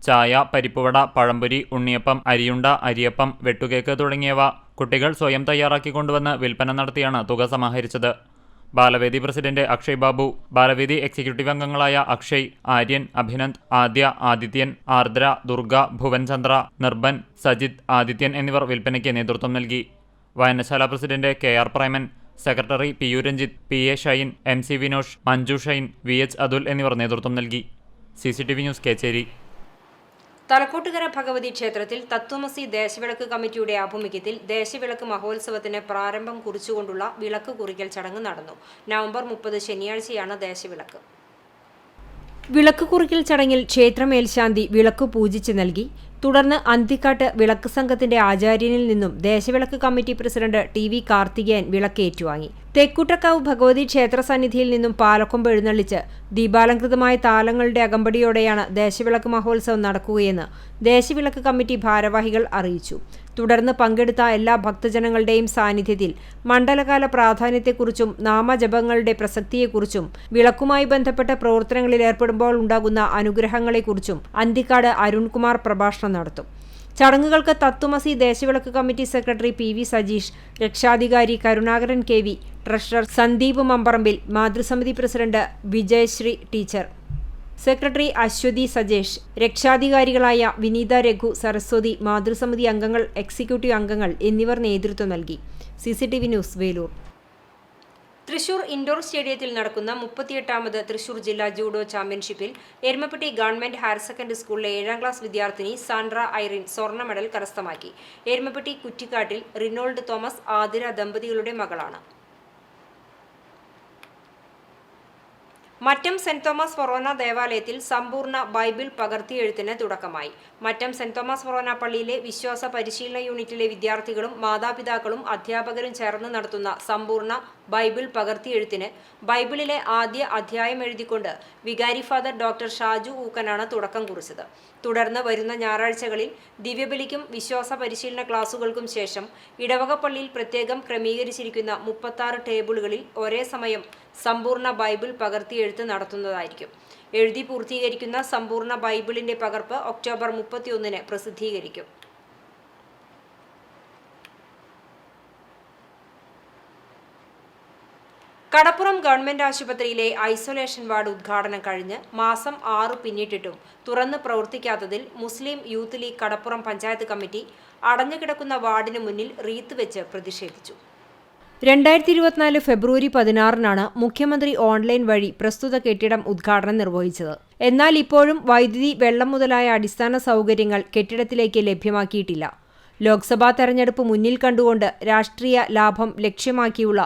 ചായ, പരിപ്പുവട, പഴംപൊരി, ഉണ്ണിയപ്പം, അരിയുണ്ട, അരിയപ്പം, വെട്ടുകേക്ക് തുടങ്ങിയവ കുട്ടികൾ സ്വയം തയ്യാറാക്കി കൊണ്ടുവന്ന് വിൽപ്പന നടത്തിയാണ് തുക സമാഹരിച്ചത്. ബാലവേദി പ്രസിഡന്റ് അക്ഷയ് ബാബു, ബാലവേദി എക്സിക്യൂട്ടീവ് അംഗങ്ങളായ അക്ഷയ്, ആര്യൻ, അഭിനന്ദ്, ആദ്യ, ആദിത്യൻ, ആർദ്ര, ദുർഗ, ഭുവൻചന്ദ്ര, നിർബൻ, സജിത്, ആദിത്യൻ എന്നിവർ വിൽപ്പനയ്ക്ക് നേതൃത്വം നൽകി. വായനശാല president KR Preman, secretary PU Ranjith, PA Shine, MC Vinosh, Manju Shine, VH Athul എന്നിവർ നേതൃത്വം നൽകി. CCTV news Kechery. തലക്കോട്ടുകര ഭഗവതി ക്ഷേത്രത്തിൽ തത്വമസി ദേശവിളക്ക് കമ്മിറ്റിയുടെ ആഭിമുഖ്യത്തിൽ ദേശവിളക്ക് മഹോത്സവത്തിന് പ്രാരംഭം കുറിച്ചുകൊണ്ടുള്ള വിളക്ക് കുറിക്കൽ ചടങ്ങ് നടന്നു. നവംബർ 30 ശനിയാഴ്ചയാണ് ദേശവിളക്ക്. വിളക്ക് കുറിക്കൽ ചടങ്ങിൽ ക്ഷേത്ര മേൽശാന്തി വിളക്ക് പൂജിച്ച് നൽകി. തുടർന്ന് അന്തിക്കാട്ട് വിളക്ക് സംഘത്തിന്റെ ആചാര്യനിൽ നിന്നും ദേശവിളക്ക് കമ്മിറ്റി പ്രസിഡന്റ് TV കാർത്തികേയൻ വിളക്ക് ഏറ്റുവാങ്ങി. തെക്കുട്ടക്കാവ് ഭഗവതി ക്ഷേത്ര സന്നിധിയിൽ നിന്നും പാലക്കൊമ്പ് എഴുന്നള്ളിച്ച് ദീപാലംകൃതമായ താലങ്ങളുടെ അകമ്പടിയോടെയാണ് ദേശവിളക്ക് മഹോത്സവം നടക്കുകയെന്ന് ദേശവിളക്ക് കമ്മിറ്റി ഭാരവാഹികൾ അറിയിച്ചു. തുടർന്ന് പങ്കെടുത്ത എല്ലാ ഭക്തജനങ്ങളുടെയും സാന്നിധ്യത്തിൽ മണ്ഡലകാല പ്രാധാന്യത്തെക്കുറിച്ചും നാമജപങ്ങളുടെ പ്രസക്തിയെക്കുറിച്ചും വിളക്കുമായി ബന്ധപ്പെട്ട പ്രവർത്തനങ്ങളിൽ ഏർപ്പെടുമ്പോൾ ഉണ്ടാകുന്ന അനുഗ്രഹങ്ങളെക്കുറിച്ചും അന്തിക്കാട് അരുൺകുമാർ പ്രഭാഷണം നടത്തും. ചടങ്ങുകൾക്ക് Tatvamasi Desavilakku committee secretary PV Sajeesh, രക്ഷാധികാരി കരുണാകരൻ KV, ട്രഷറർ സന്ദീപ് മമ്പറമ്പിൽ, മാതൃസമിതി president Vijayasree teacher, secretary Aswathy Sajesh, രക്ഷാധികാരികളായ വിനീത രഘു, സരസ്വതി, മാതൃസമിതി അംഗങ്ങൾ, എക്സിക്യൂട്ടീവ് അംഗങ്ങൾ എന്നിവർ നേതൃത്വം നൽകി. CCTV news, Velur. Thrissur indoor സ്റ്റേഡിയത്തിൽ നടക്കുന്ന 38ാമത് തൃശൂർ ജില്ലാ ജൂഡോ ചാമ്പ്യൻഷിപ്പിൽ എരുമപ്പെട്ടി ഗവൺമെന്റ് ഹയർ സെക്കൻഡറി സ്കൂളിലെ 7ാം ക്ലാസ് വിദ്യാർത്ഥിനി സാൻഡ്ര ഐറിൻ സ്വർണ്ണ മെഡൽ കരസ്ഥമാക്കി. എരുമപ്പെട്ടി കുറ്റിക്കാട്ടിൽ റിനോൾഡ് തോമസ് ആതിര ദമ്പതികളുടെ മകളാണ്. മറ്റം സെന്റ് തോമസ് ഫൊറോന ദേവാലയത്തിൽ സമ്പൂർണ്ണ ബൈബിൾ പകർത്തിയെഴുത്തിന് തുടക്കമായി. മറ്റം സെന്റ് തോമസ് ഫൊറോന പള്ളിയിലെ വിശ്വാസ പരിശീലന യൂണിറ്റിലെ വിദ്യാർത്ഥികളും മാതാപിതാക്കളും അധ്യാപകരും ചേർന്ന് നടത്തുന്ന സമ്പൂർണ്ണ ബൈബിൾ പകർത്തിയെഴുത്തിന് ബൈബിളിലെ ആദ്യ അധ്യായം എഴുതിക്കൊണ്ട് വികാരി ഫാദർ ഡോക്ടർ ഷാജു ഊക്കനാണ് തുടക്കം കുറിച്ചത്. തുടർന്ന് വരുന്ന ഞായറാഴ്ചകളിൽ ദിവ്യബലിക്കും വിശ്വാസ പരിശീലന ക്ലാസുകൾക്കും ശേഷം ഇടവക പള്ളിയിൽ പ്രത്യേകം ക്രമീകരിച്ചിരിക്കുന്ന 36 ടേബിളുകളിൽ ഒരേ സമയം സമ്പൂർണ്ണ ബൈബിൾ പകർത്തിയെഴുത്ത് നടത്തുന്നതായിരിക്കും. എഴുതി പൂർത്തീകരിക്കുന്ന സമ്പൂർണ്ണ ബൈബിളിന്റെ പകർപ്പ് ഒക്ടോബർ 31-ന് പ്രസിദ്ധീകരിക്കും. കടപ്പുറം ഗവൺമെന്റ് ആശുപത്രിയിലെ ഐസൊലേഷൻ വാർഡ് ഉദ്ഘാടനം കഴിഞ്ഞ് മാസം 6 പിന്നിട്ടിട്ടും തുറന്ന് പ്രവർത്തിക്കാത്തതിൽ മുസ്ലിം യൂത്ത് ലീഗ് കടപ്പുറം പഞ്ചായത്ത് കമ്മിറ്റി അടഞ്ഞുകിടക്കുന്ന വാർഡിന് മുന്നിൽ റീത്ത് വെച്ച് പ്രതിഷേധിച്ചു. 2024 ഫെബ്രുവരി 16-നാണ് മുഖ്യമന്ത്രി ഓൺലൈൻ വഴി പ്രസ്തുത കെട്ടിടം ഉദ്ഘാടനം നിർവഹിച്ചത്. എന്നാൽ ഇപ്പോഴും വൈദ്യുതി, വെള്ളം മുതലായ അടിസ്ഥാന സൗകര്യങ്ങൾ കെട്ടിടത്തിലേക്ക് ലഭ്യമാക്കിയിട്ടില്ല. ലോക്സഭാ തെരഞ്ഞെടുപ്പ് മുന്നിൽ കണ്ടുകൊണ്ട് രാഷ്ട്രീയ ലാഭം ലക്ഷ്യമാക്കിയുള്ള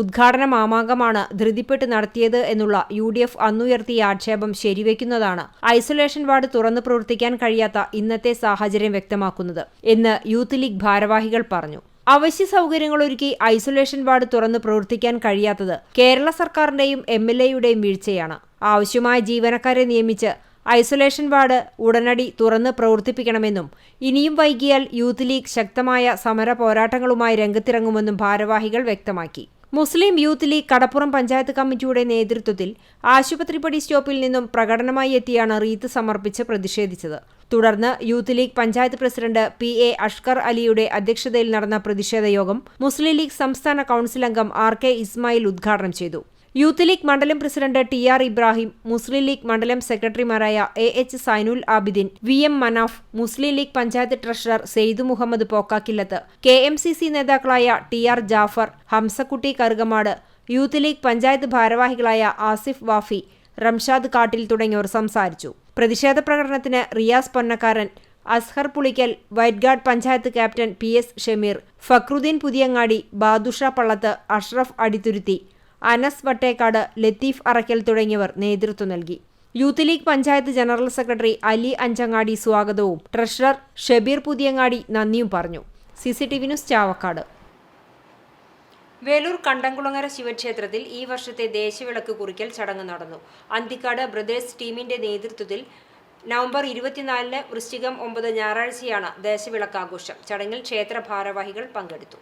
ഉദ്ഘാടന മാമാങ്കമാണ് ധൃതിപ്പെട്ട് നടത്തിയത് എന്നുള്ള UDF അന്നുയർത്തിയ ആക്ഷേപം ശരിവെക്കുന്നതാണ് ഐസൊലേഷൻ വാർഡ് തുറന്നു പ്രവർത്തിക്കാൻ കഴിയാത്ത ഇന്നത്തെ സാഹചര്യം വ്യക്തമാക്കുന്നത് എന്ന് യൂത്ത് ലീഗ് ഭാരവാഹികൾ പറഞ്ഞു. അവശ്യ സൗകര്യങ്ങളൊരുക്കി ഐസൊലേഷൻ വാർഡ് തുറന്നു പ്രവർത്തിക്കാൻ കഴിയാത്തത് കേരള സർക്കാരിന്റെയും MLAയുടെയും വീഴ്ചയാണ്. ആവശ്യമായ ജീവനക്കാരെ നിയമിച്ച് ഐസൊലേഷൻ വാർഡ് ഉടനടി തുറന്ന് പ്രവർത്തിപ്പിക്കണമെന്നും ഇനിയും വൈകിയാൽ യൂത്ത് ലീഗ് ശക്തമായ സമര പോരാട്ടങ്ങളുമായി രംഗത്തിറങ്ങുമെന്നും ഭാരവാഹികൾ വ്യക്തമാക്കി. മുസ്ലിം യൂത്ത് ലീഗ് കടപ്പുറം പഞ്ചായത്ത് കമ്മിറ്റിയുടെ നേതൃത്വത്തിൽ ആശുപത്രിപ്പടി സ്റ്റോപ്പിൽ നിന്നും പ്രകടനമായി എത്തിയാണ് റീത്ത് സമർപ്പിച്ച് പ്രതിഷേധിച്ചത്. തുടർന്ന് youth league panchayat president PA Ashkar അലിയുടെ അധ്യക്ഷതയിൽ നടന്ന പ്രതിഷേധ യോഗം മുസ്ലിം ലീഗ് സംസ്ഥാന കൗൺസിൽ അംഗം RK ഇസ്മായിൽ ഉദ്ഘാടനം ചെയ്തു. യൂത്ത് ലീഗ് മണ്ഡലം president TR Ibrahim, Muslim league മണ്ഡലം സെക്രട്ടറിമാരായ AH Zainul Abidin, VM Manaf, Muslim league panchayat treasurer Saeed Muhammad Pokkakillath, KMCC നേതാക്കളായ TR Jafar, Hamsakutty Karukamad, youth league panchayat ഭാരവാഹികളായ ആസിഫ് വാഫി, റംഷാദ് കാട്ടിൽ തുടങ്ങിയവർ സംസാരിച്ചു. പ്രതിഷേധ പ്രകടനത്തിന് Riyas Ponnakkaran, Azhar Pulikkal, white guard panchayat captain PS Shameer, Fakruddin Puthiyangadi, Badusha Pallath, Ashraf Adithuruthi, Anas Vattekkad, Latheef Arakkal തുടങ്ങിയവർ നേതൃത്വം നൽകി. Youth league panchayat general secretary Ali Anchangadi സ്വാഗതവും ട്രഷറർ ഷബീർ പുതിയങ്ങാടി നന്ദിയും പറഞ്ഞു. CCTV news, Chavakkad. വേലൂർ കണ്ടംകുളങ്ങര ശിവക്ഷേത്രത്തിൽ ഈ വർഷത്തെ ദേശവിളക്ക് കുറിക്കൽ ചടങ്ങ് നടന്നു. അന്തിക്കാട് ബ്രദേഴ്സ് ടീമിന്റെ നേതൃത്വത്തിൽ നവംബർ 24-ന് വൃശ്ചികം 9 ഞായറാഴ്ചയാണ് ദേശവിളക്കാഘോഷം. ചടങ്ങിൽ ക്ഷേത്ര ഭാരവാഹികൾ പങ്കെടുത്തു.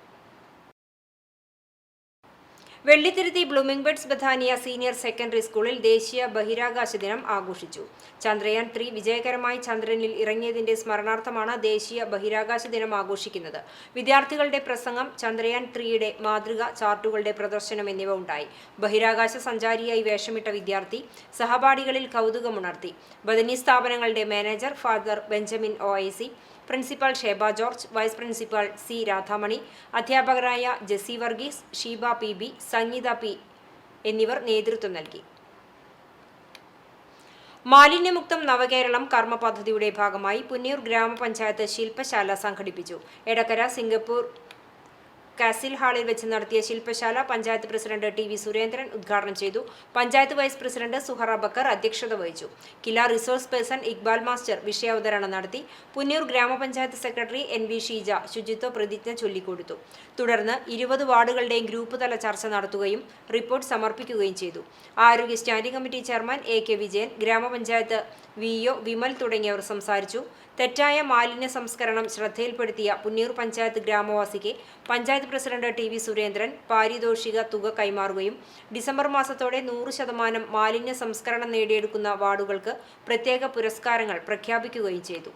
Vellithiruthi blooming buds Bethania senior secondary സ്കൂളിൽ ദേശീയ ബഹിരാകാശ ദിനം ആഘോഷിച്ചു. ചന്ദ്രയാൻ 3 വിജയകരമായി ചന്ദ്രനിൽ ഇറങ്ങിയതിന്റെ സ്മരണാർത്ഥമാണ് ദേശീയ ബഹിരാകാശ ദിനം ആഘോഷിക്കുന്നത്. വിദ്യാർത്ഥികളുടെ പ്രസംഗം, ചന്ദ്രയാൻ 3യുടെ മാതൃക ചാർട്ടുകളുടെ പ്രദർശനം എന്നിവ ഉണ്ടായി. ബഹിരാകാശ സഞ്ചാരിയായി വേഷമിട്ട വിദ്യാർത്ഥി സഹപാഠികളിൽ കൗതുകമുണർത്തി. ബദനി സ്ഥാപനങ്ങളുടെ manager father Benjamin OIC, principal Sheeba George, vice principal C Radhamani, അധ്യാപകരായ ജെസി വർഗീസ്, ഷീബ PB, സംഗീത P എന്നിവർ നേതൃത്വം നൽകി. മാലിന്യമുക്തം നവകേരളം കർമ്മ പദ്ധതിയുടെ ഭാഗമായി പുന്നയൂർ ഗ്രാമപഞ്ചായത്ത് ശില്പശാല സംഘടിപ്പിച്ചു. എടക്കര സിംഗപ്പൂർ കാസിൽ ഹാളിൽ വെച്ച് നടത്തിയ ശില്പശാല പഞ്ചായത്ത് പ്രസിഡന്റ് TV സുരേന്ദ്രൻ ഉദ്ഘാടനം ചെയ്തു. പഞ്ചായത്ത് വൈസ് പ്രസിഡന്റ് സുഹറ ബക്കർ അധ്യക്ഷത വഹിച്ചു. കില റിസോഴ്സ് പേഴ്സൺ ഇക്ബാൽ മാസ്റ്റർ വിഷയാവതരണം നടത്തി. പുന്നയൂർ ഗ്രാമപഞ്ചായത്ത് സെക്രട്ടറി NV ഷീജ ശുചിത്വ പ്രതിജ്ഞ ചൊല്ലിക്കൊടുത്തു. തുടർന്ന് 20 വാർഡുകളുടെയും ഗ്രൂപ്പ് തല ചർച്ച നടത്തുകയും റിപ്പോർട്ട് സമർപ്പിക്കുകയും ചെയ്തു. ആരോഗ്യ standing committee chairman AK Vijayan, ഗ്രാമപഞ്ചായത്ത് VO വിമൽ തുടങ്ങിയവർ സംസാരിച്ചു. തെറ്റായ മാലിന്യ സംസ്കരണം ശ്രദ്ധയിൽപ്പെടുത്തിയ പുന്നയൂർ പഞ്ചായത്ത് ഗ്രാമവാസിക്ക് പഞ്ചായത്ത് പ്രസിഡന്റ് TV സുരേന്ദ്രൻ പാരിതോഷിക തുക കൈമാറുകയും ഡിസംബർ മാസത്തോടെ 100% മാലിന്യ സംസ്കരണം നേടിയെടുക്കുന്ന വാർഡുകൾക്ക് പ്രത്യേക പുരസ്കാരങ്ങൾ പ്രഖ്യാപിക്കുകയും ചെയ്തു.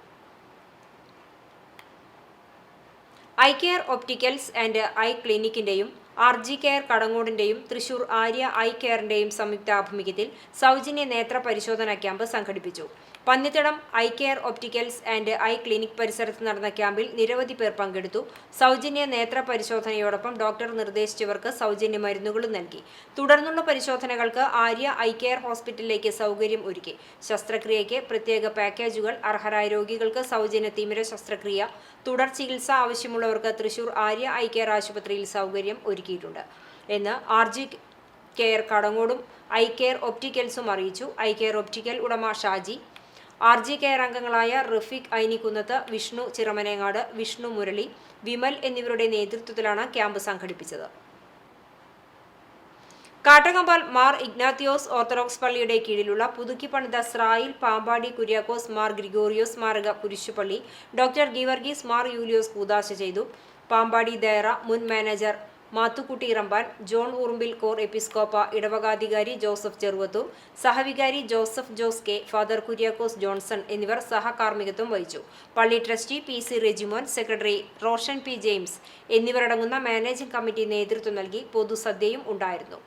Eye care opticals and eye ക്ലിനിക്കിന്റെയും RG കെയർ കടങ്ങോടിന്റെയും തൃശൂർ ആര്യ ഐ കെയറിന്റെയും സംയുക്താഭിമുഖ്യത്തിൽ സൗജന്യ നേത്ര പരിശോധനാ ക്യാമ്പ് സംഘടിപ്പിച്ചു. Pannithadam eye care opticals and eye clinic പരിസരത്ത് നടന്ന ക്യാമ്പിൽ നിരവധി പേർ പങ്കെടുത്തു. സൗജന്യ നേത്ര പരിശോധനയോടൊപ്പം ഡോക്ടർ നിർദ്ദേശിച്ചവർക്ക് സൗജന്യ മരുന്നുകളും നൽകി. തുടർന്നുള്ള പരിശോധനകൾക്ക് ആര്യ ഐ കെയർ ഹോസ്പിറ്റലിലേക്ക് സൗകര്യം ഒരുക്കി. ശസ്ത്രക്രിയയ്ക്ക് പ്രത്യേക പാക്കേജുകൾ, അർഹരായ രോഗികൾക്ക് സൗജന്യ തിമിര ശസ്ത്രക്രിയ, തുടർ ചികിത്സ ആവശ്യമുള്ളവർക്ക് തൃശൂർ ആര്യ ഐ കെയർ ആശുപത്രിയിൽ സൗകര്യം ഒരുക്കിയിട്ടുണ്ട് എന്ന് RG കെയർ കടങ്ങോടും ഐ കെയർ ഒപ്റ്റിക്കൽസും അറിയിച്ചു. ഐ കെയർ ഒപ്റ്റിക്കൽ ഉടമ ഷാജി, RG കെയർ അംഗങ്ങളായ റഫീഖ് ഐനിക്കുന്നത്ത്, വിഷ്ണു ചിറമനേങ്ങാട്, വിഷ്ണു മുരളി, വിമൽ എന്നിവരുടെ നേതൃത്വത്തിലാണ് ക്യാമ്പ് സംഘടിപ്പിച്ചത്. കാട്ടകമ്പാൽ മാർ ഇഗ്നാത്തിയോസ് ഓർത്തഡോക്സ് പള്ളിയുടെ കീഴിലുള്ള പുതുക്കി പണിത സ്രായിൽ പാമ്പാടി കുര്യാക്കോസ് മാർ ഗ്രിഗോറിയോസ് സ്മാരക കുരിശുപള്ളി ഡോക്ടർ ഗീവർഗീസ് മാർ യൂലിയോസ് കൂദാശ ചെയ്തു. പാമ്പാടി ദയറ മുൻ മാനേജർ മാത്തുക്കുട്ടി റമ്പാൻ, ജോൺ ഉറുമ്പിൽ കോർ എപ്പിസ്കോപ്പ ഇടവകാധികാരി ജോസഫ് ചെറുവത്തൂർ, സഹവികാരി Joseph Jose K, father Kuriakose Johnson എന്നിവർ സഹകാർമ്മികത്വം വഹിച്ചു. പള്ളി trustee PC Rejimon, secretary Roshan P James എന്നിവരടങ്ങുന്ന മാനേജിംഗ് കമ്മിറ്റി നേതൃത്വം നൽകി. പൊതുസദ്യയും ഉണ്ടായിരുന്നു.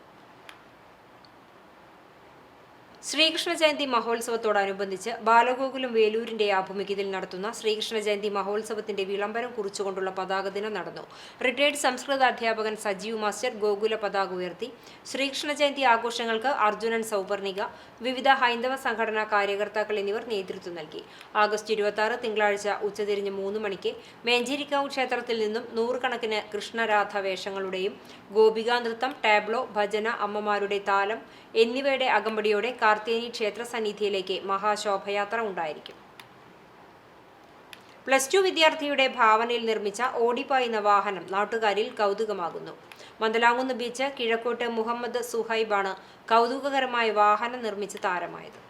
ശ്രീകൃഷ്ണ ജയന്തി മഹോത്സവത്തോടനുബന്ധിച്ച് ബാലഗോകുലം വേലൂരിന്റെ ആഭിമുഖ്യത്തിൽ നടത്തുന്ന ശ്രീകൃഷ്ണ ജയന്തി മഹോത്സവത്തിന്റെ വിളംബരം കുറിച്ചുകൊണ്ടുള്ള പതാക ദിനം നടന്നു. റിട്ടയർഡ് സംസ്കൃത അധ്യാപകൻ സജീവ് മാസ്റ്റർ ഗോകുല പതാക ഉയർത്തി. ശ്രീകൃഷ്ണ ജയന്തി ആഘോഷങ്ങൾക്ക് അർജുനൻ സൗപർണിക, വിവിധ ഹൈന്ദവ സംഘടനാ കാര്യകർത്താക്കൾ എന്നിവർ നേതൃത്വം നൽകി. ആഗസ്റ്റ് 26 തിങ്കളാഴ്ച ഉച്ചതിരിഞ്ഞ് 3 മണിക്ക് മേഞ്ചേരിക്കാവ് ക്ഷേത്രത്തിൽ നിന്നും നൂറുകണക്കിന് കൃഷ്ണരാധ വേഷങ്ങളുടെയും ഗോപികാ നൃത്തം, ടാബ്ലോ, ഭജന, അമ്മമാരുടെ താലം എന്നിവയുടെ അകമ്പടിയോടെ കാർത്തേനി ക്ഷേത്ര സന്നിധിയിലേക്ക് മഹാശോഭയാത്ര ഉണ്ടായിരിക്കും. +2 വിദ്യാർത്ഥിയുടെ ഭാവനയിൽ നിർമ്മിച്ച ഓടിപ്പായുന്ന വാഹനം നാട്ടുകാരിൽ കൗതുകമാകുന്നു. മന്ദലാംകുന്ന് ബീച്ച് കിഴക്കോട്ട് മുഹമ്മദ് സുഹൈബാണ് കൗതുകകരമായ വാഹനം നിർമ്മിച്ച് താരമായത്.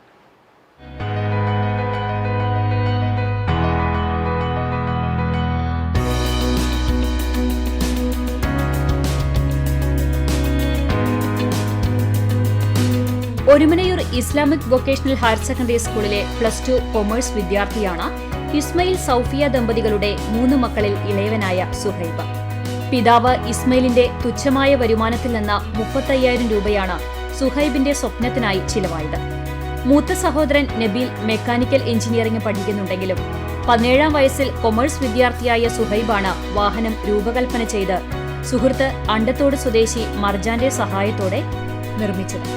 Orumanayur Islamic vocational higher secondary സ്കൂളിലെ +2 കൊമേഴ്സ് വിദ്യാർത്ഥിയാണ് ഇസ്മയിൽ സൗഫിയ ദമ്പതികളുടെ 3 മക്കളിൽ ഇളയവനായ സുഹൈബ്. പിതാവ് ഇസ്മയിലിന്റെ തുച്ഛമായ വരുമാനത്തിൽ നിന്ന് 35,000 രൂപയാണ് സുഹൈബിന്റെ സ്വപ്നത്തിനായി ചിലവായത്. മൂത്ത സഹോദരൻ നബീൽ മെക്കാനിക്കൽ എഞ്ചിനീയറിംഗ് പഠിക്കുന്നുണ്ടെങ്കിലും 17-ാം വയസ്സിൽ കൊമേഴ്സ് വിദ്യാർത്ഥിയായ സുഹൈബാണ് വാഹനം രൂപകൽപ്പന ചെയ്ത് സുഹൃത്ത് അണ്ടത്തോട് സ്വദേശി മർജാന്റെ സഹായത്തോടെ നിർമ്മിച്ചത്.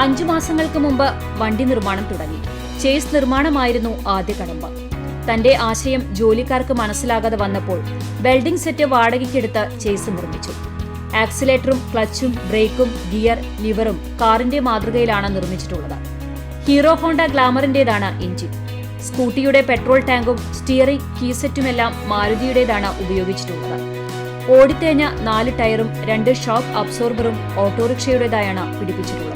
5 മാസങ്ങൾക്ക് മുമ്പ് വണ്ടി നിർമ്മാണം തുടങ്ങി. ചേസ് നിർമ്മാണമായിരുന്നു ആദ്യ കടമ്പ. തന്റെ ആശയം ജോലിക്കാർക്ക് മനസ്സിലാകാതെ വന്നപ്പോൾ വെൽഡിംഗ് സെറ്റ് വാടകയ്ക്കെടുത്ത് ചേസ് നിർമ്മിച്ചു. ആക്സിലേറ്ററും ക്ലച്ചും ബ്രേക്കും ഗിയർ ലിവറും കാറിന്റെ മാതൃകയിലാണ് നിർമ്മിച്ചിട്ടുള്ളത്. ഹീറോ ഹോണ്ട ഗ്ലാമറിന്റേതാണ് എഞ്ചിൻ. സ്കൂട്ടിയുടെ പെട്രോൾ ടാങ്കും സ്റ്റിയറിംഗ് കീസെറ്റുമെല്ലാം മാരുതിയുടേതാണ് ഉപയോഗിച്ചിട്ടുള്ളത്. ഓടിത്തേഞ്ഞ 4 ടയറും 2 ഷോക്ക് അബ്സോർബറും ഓട്ടോറിക്ഷയുടേതായാണ് പിടിപ്പിച്ചിട്ടുള്ളത്.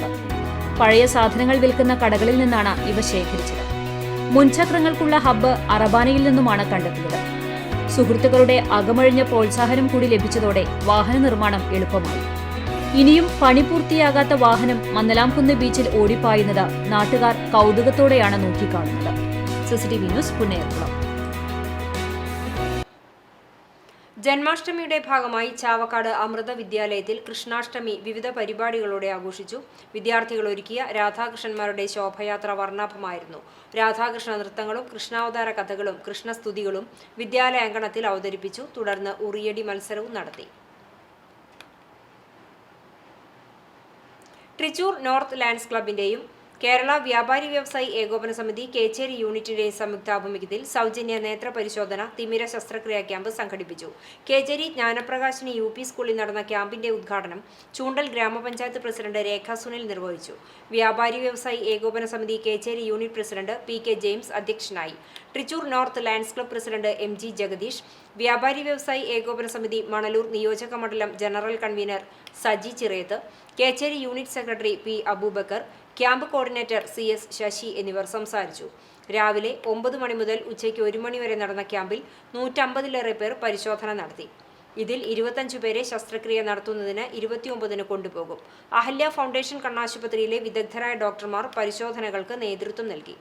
പഴയ സാധനങ്ങൾ വിൽക്കുന്ന കടകളിൽ നിന്നാണ് ഇവ ശേഖരിച്ചത്. മുൻചക്രങ്ങൾക്കുള്ള ഹബ്ബ് അറബാനയിൽ നിന്നുമാണ് കണ്ടെത്തിയത്. സുഹൃത്തുക്കളുടെ അകമഴിഞ്ഞ പ്രോത്സാഹനം കൂടി ലഭിച്ചതോടെ വാഹന നിർമ്മാണം എളുപ്പമായി. ഇനിയും പണി പൂർത്തിയാകാത്ത വാഹനം മന്ദലാംകുന്ന് ബീച്ചിൽ ഓടിപ്പായുന്നത് നാട്ടുകാർ കൗതുകത്തോടെയാണ് നോക്കിക്കാണുന്നത്. CCTV news Punnerkulam. ജന്മാഷ്ടമിയുടെ ഭാഗമായി ചാവക്കാട് അമൃത വിദ്യാലയത്തിൽ കൃഷ്ണാഷ്ടമി വിവിധ പരിപാടികളോടെ ആഘോഷിച്ചു. വിദ്യാർത്ഥികൾ ഒരുക്കിയ രാധാകൃഷ്ണന്മാരുടെ ശോഭയാത്ര വർണ്ണാഭമായിരുന്നു. രാധാകൃഷ്ണ നൃത്തങ്ങളും കൃഷ്ണാവതാര കഥകളും കൃഷ്ണസ്തുതികളും വിദ്യാലയാങ്കണത്തിൽ അവതരിപ്പിച്ചു. തുടർന്ന് ഉറിയടി മത്സരവും നടത്തി. ട്രിച്ചൂർ നോർത്ത് ലാൻഡ്സ് ക്ലബിന്റെയും കേരള വ്യാപാരി വ്യവസായി ഏകോപന സമിതി കേച്ചേരി യൂണിറ്റിന്റെയും സംയുക്താഭിമുഖ്യത്തിൽ സൗജന്യ നേത്ര പരിശോധന തിമിര ശസ്ത്രക്രിയാ ക്യാമ്പ് സംഘടിപ്പിച്ചു. കേച്ചേരി ജ്ഞാനപ്രകാശിനി UP സ്കൂളിൽ നടന്ന ക്യാമ്പിന്റെ ഉദ്ഘാടനം ചൂണ്ടൽ ഗ്രാമപഞ്ചായത്ത് പ്രസിഡന്റ് രേഖ സുനിൽ നിർവഹിച്ചു. വ്യാപാരി വ്യവസായി ഏകോപന സമിതി Kechery unit president PK James അധ്യക്ഷനായി. Trichur north lands club president MG Jagadish, വ്യാപാരി വ്യവസായി ഏകോപന സമിതി മണലൂർ നിയോജക മണ്ഡലം general convener Saji Chirayath, Kechery unit secretary P Aboobacker, camp coordinator CS Sasi എന്നിവർ സംസാരിച്ചു. രാവിലെ 9 മണി മുതൽ ഉച്ചയ്ക്ക് 1 മണി വരെ നടന്ന ക്യാമ്പിൽ 150-ലേറെ പേർ പരിശോധന നടത്തി. ഇതിൽ 25 പേരെ ശസ്ത്രക്രിയ നടത്തുന്നതിന് 29-ന് കൊണ്ടുപോകും. അഹല്യ ഫൗണ്ടേഷൻ കണ്ണാശുപത്രിയിലെ വിദഗ്ധരായ ഡോക്ടർമാർ പരിശോധനകൾക്ക് നേതൃത്വം നൽകി.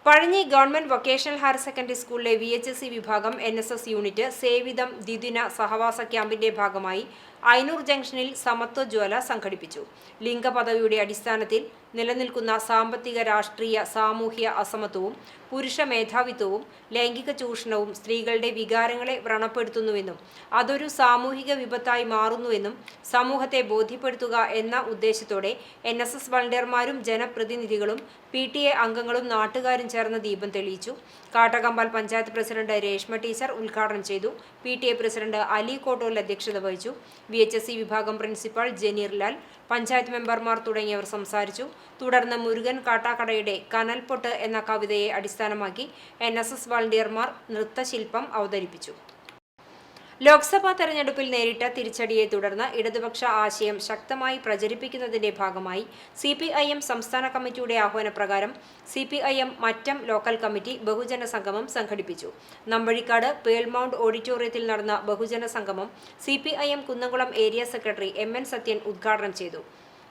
Pazhanji government vocational higher secondary സ്കൂളിലെ VHSE വിഭാഗം NSS യൂണിറ്റ് സേവിതം ദ്വിദിന സഹവാസ ക്യാമ്പിന്റെ ഭാഗമായി ഐനൂർ ജംഗ്ഷനിൽ സമത്വ ജ്വാല സംഘടിപ്പിച്ചു. ലിംഗപദവിയുടെ അടിസ്ഥാനത്തിൽ നിലനിൽക്കുന്ന സാമ്പത്തിക, രാഷ്ട്രീയ, സാമൂഹ്യ അസമത്വവും പുരുഷ മേധാവിത്വവും ലൈംഗിക ചൂഷണവും സ്ത്രീകളുടെ വികാരങ്ങളെ വ്രണപ്പെടുത്തുന്നുവെന്നും അതൊരു സാമൂഹിക വിപത്തായി മാറുന്നുവെന്നും സമൂഹത്തെ ബോധ്യപ്പെടുത്തുക എന്ന ഉദ്ദേശത്തോടെ NSS വളണ്ടിയർമാരും ജനപ്രതിനിധികളും PTA അംഗങ്ങളും നാട്ടുകാരും ചേർന്ന് ദീപം തെളിയിച്ചു. കാട്ടകമ്പാൽ പഞ്ചായത്ത് പ്രസിഡന്റ് രേഷ്മ ടീച്ചർ ഉദ്ഘാടനം ചെയ്തു. PTA പ്രസിഡന്റ് അലി കോട്ടോൽ അധ്യക്ഷത വഹിച്ചു. VHSE വിഭാഗം പ്രിൻസിപ്പൽ ജനീർ ലാൽ, പഞ്ചായത്ത് മെമ്പർമാർ തുടങ്ങിയവർ സംസാരിച്ചു. തുടർന്ന് മുരുകൻ കാട്ടാക്കടയുടെ കനൽപ്പൊട്ട് എന്ന കവിതയെ അടിസ്ഥാനമാക്കി NSS വളണ്ടിയർമാർ നൃത്തശില്പം അവതരിപ്പിച്ചു. ലോക്സഭാ തെരഞ്ഞെടുപ്പിൽ നേരിട്ട തിരിച്ചടിയെ തുടർന്ന് ഇടതുപക്ഷ ആശയം ശക്തമായി പ്രചരിപ്പിക്കുന്നതിന്റെ ഭാഗമായി CPIM സംസ്ഥാന കമ്മിറ്റിയുടെ ആഹ്വാനപ്രകാരം CPIM മറ്റം ലോക്കൽ കമ്മിറ്റി ബഹുജന സംഗമം സംഘടിപ്പിച്ചു. നമ്പഴിക്കാട് പേൾമൗണ്ട് ഓഡിറ്റോറിയത്തിൽ നടന്ന ബഹുജന സംഗമം CPIM Kunnamkulam area secretary MN Sathyan ഉദ്ഘാടനം ചെയ്തു.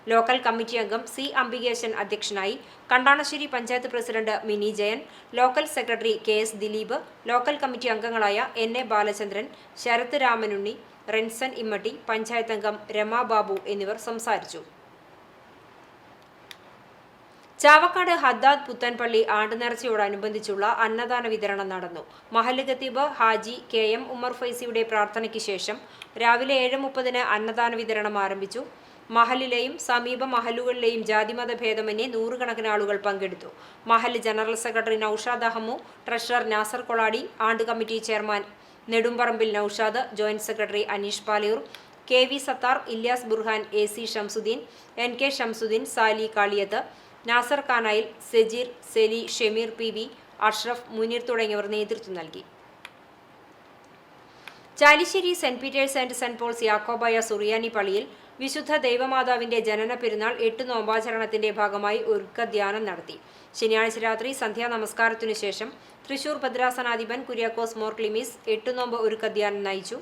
ലോക്കൽ കമ്മിറ്റി അംഗം C അംബികേശൻ അധ്യക്ഷനായി. Kandanassery panchayat president Mini Jayan, local secretary KS Dileep, local committee അംഗങ്ങളായ NA ബാലചന്ദ്രൻ, ശരത് രാമനുണ്ണി, റെൻസൺ ഇമ്മട്ടി, പഞ്ചായത്ത് അംഗം രമാ ബാബു എന്നിവർ സംസാരിച്ചു. ചാവക്കാട് ഹദ്ദാദ് പുത്തൻപള്ളി ആണ്ടുനേർച്ചയോടനുബന്ധിച്ചുള്ള അന്നദാന വിതരണം നടന്നു. മഹല്ല് ഖത്തീബ് ഹാജി KM ഉമർ ഫൈസിയുടെ പ്രാർത്ഥനയ്ക്ക് ശേഷം രാവിലെ 7:30 അന്നദാന വിതരണം ആരംഭിച്ചു. മഹലിലെയും സമീപ മഹലുകളിലെയും ജാതിമത ഭേദമന്യേ നൂറുകണക്കിന് ആളുകൾ പങ്കെടുത്തു. മഹല് general secretary Noushad Ahammu, treasurer Nasar Koladi, ആണ്ട് committee chairman Nedumparambil Noushad, joint secretary Aneesh Palayur, KV Sathar, Ilyas Burhan, AC Shamsuddin, NK Shamsuddin, Sali Kaliyath, Nasar Kanayil, Sajeer, Seli, Shameer PV, Ashraf, Muneer തുടങ്ങിയവർ നേതൃത്വം നൽകി. Chalissery saint Peter's and saint Paul's Yakobaya സുറിയാനി പള്ളിയിൽ വിശുദ്ധ ദൈവമാതാവിന്റെ ജനന പെരുന്നാൾ 8 നോമ്പാചരണത്തിന്റെ ഭാഗമായി ഒരുക്കധ്യാനം നടത്തി. ശനിയാഴ്ച രാത്രി സന്ധ്യാ നമസ്കാരത്തിനു ശേഷം തൃശൂർ ഭദ്രാസനാധിപൻ കുര്യാക്കോസ് മോർ ക്ലിമീസ് 8 നോമ്പ് ഒരുക്കധ്യാനം നയിച്ചു.